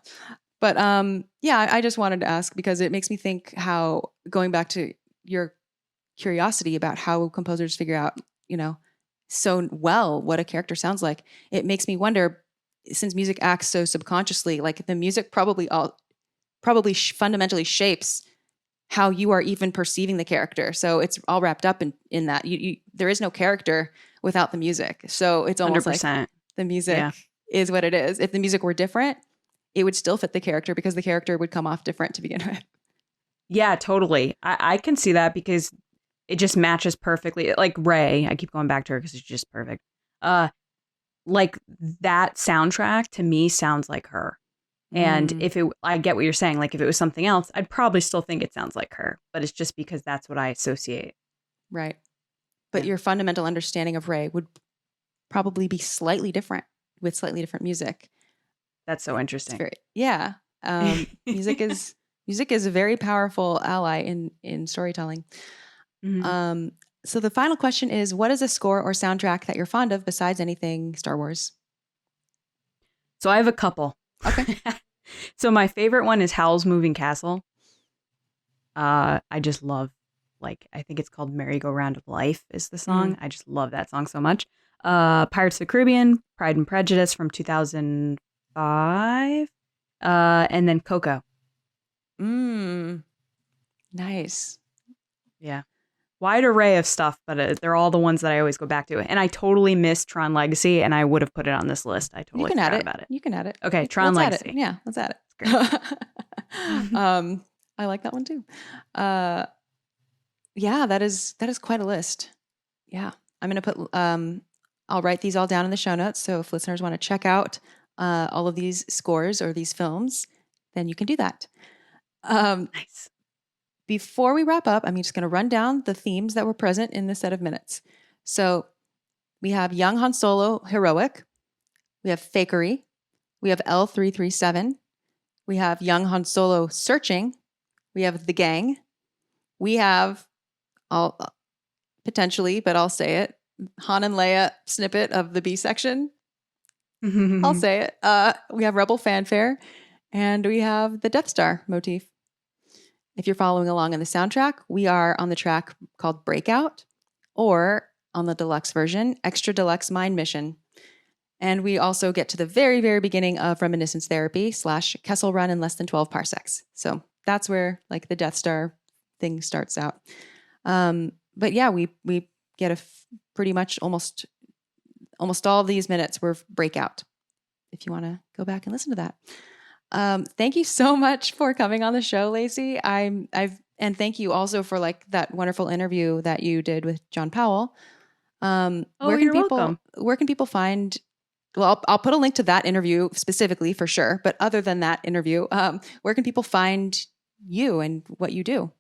But I just wanted to ask because it makes me think how, going back to your curiosity about how composers figure out, you know, so well what a character sounds like, it makes me wonder, since music acts so subconsciously, like the music probably fundamentally shapes how you are even perceiving the character. So it's all wrapped up in that. There is no character without the music. So it's almost 100%. like the music is what it is. If the music were different, it would still fit the character because the character would come off different to begin with. Yeah, totally. I can see that because it just matches perfectly. Like Rey, I keep going back to her because it's just perfect. Like that soundtrack to me sounds like her. And I get what you're saying. Like if it was something else, I'd probably still think it sounds like her, but it's just because that's what I associate. Right. But your fundamental understanding of Rey would probably be slightly different with slightly different music. That's so interesting. Music is a very powerful ally in storytelling. So the final question is, what is a score or soundtrack that you're fond of besides anything Star Wars? So I have a couple. Okay. So my favorite one is Howl's Moving Castle. I just love, like, I think it's called Merry-Go-Round of Life is the song. I just love that song so much. Pirates of the Caribbean, Pride and Prejudice from 2005, and then Coco. Nice. Yeah. Wide array of stuff, but they're all the ones that I always go back to. And I totally missed Tron Legacy, and I would have put it on this list. I totally forgot about it. You can add it. Okay, Tron Legacy. Yeah, let's add it. Great. I like that one too. Yeah, that is quite a list. Yeah, I'm gonna put. I'll write these all down in the show notes. So if listeners want to check out all of these scores or these films, then you can do that. Nice. Before we wrap up, I'm just going to run down the themes that were present in this set of minutes. So we have young Han Solo, heroic. We have fakery. We have L337. We have young Han Solo, searching. We have the gang. We have, potentially, but I'll say it, Han and Leia snippet of the B section. I'll say it. We have Rebel Fanfare. And we have the Death Star motif. If you're following along in the soundtrack, we are on the track called Breakout, or on the deluxe version, Extra Deluxe Mind Mission. And we also get to the very, very beginning of Reminiscence Therapy / Kessel Run in less than 12 parsecs. So that's where like the Death Star thing starts out. But yeah, we get pretty much almost all of these minutes were Breakout. If you want to go back and listen to that. Thank you so much for coming on the show, Lacey. And thank you also for like that wonderful interview that you did with John Powell. You're welcome. Where can people find? Well, I'll put a link to that interview specifically for sure. But other than that interview, where can people find you and what you do?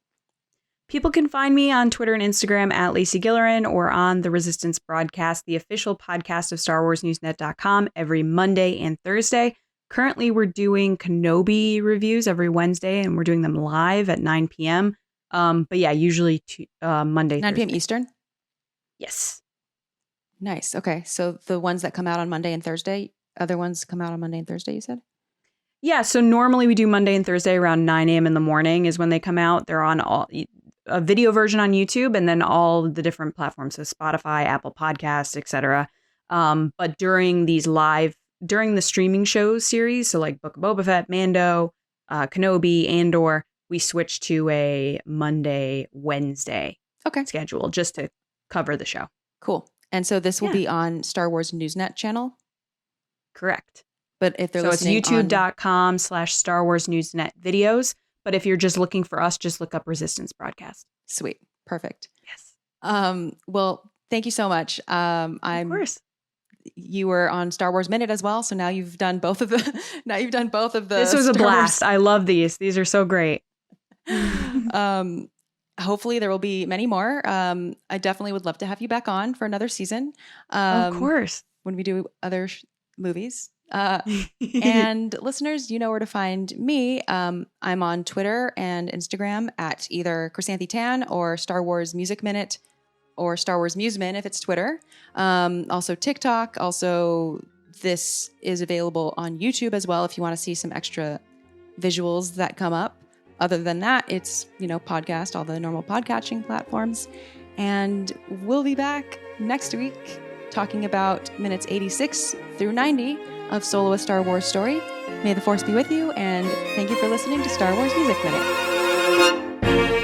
People can find me on Twitter and Instagram at Lacey Gilleran, or on the Resistance Broadcast, the official podcast of StarWarsNewsNet.com, every Monday and Thursday. Currently, we're doing Kenobi reviews every Wednesday, and we're doing them live at 9 p.m. But yeah, usually Monday, 9 p.m. Thursday. Eastern? Yes. Nice. Okay. So the ones that come out on Monday and Thursday, other ones come out on Monday and Thursday, you said? Yeah. So normally we do Monday and Thursday around 9 a.m. in the morning is when they come out. They're on a video version on YouTube, and then all the different platforms. So Spotify, Apple Podcasts, etc. But during the streaming shows series, so like Book of Boba Fett, Mando, Kenobi, Andor, we switch to a Monday, Wednesday schedule just to cover the show. Cool. And so this will be on Star Wars Newsnet channel? Correct. But if they're listening it's youtube.com / Star Wars Newsnet videos. But if you're just looking for us, just look up Resistance Broadcast. Sweet. Perfect. Yes. Well, thank you so much. Of course. You were on Star Wars Minute as well, so now you've done both of the. This was a blast. I love these. These are so great. Hopefully there will be many more. I definitely would love to have you back on for another season. Of course, when we do other movies. And listeners, you know where to find me. I'm on Twitter and Instagram at either Chrysanthi Tan or Star Wars Music Minute, or Star Wars Museman if it's Twitter. Also TikTok. Also, this is available on YouTube as well if you want to see some extra visuals that come up. Other than that, it's, podcast, all the normal podcatching platforms. And we'll be back next week talking about minutes 86 through 90 of Solo: A Star Wars Story. May the Force be with you, and thank you for listening to Star Wars Music Minute.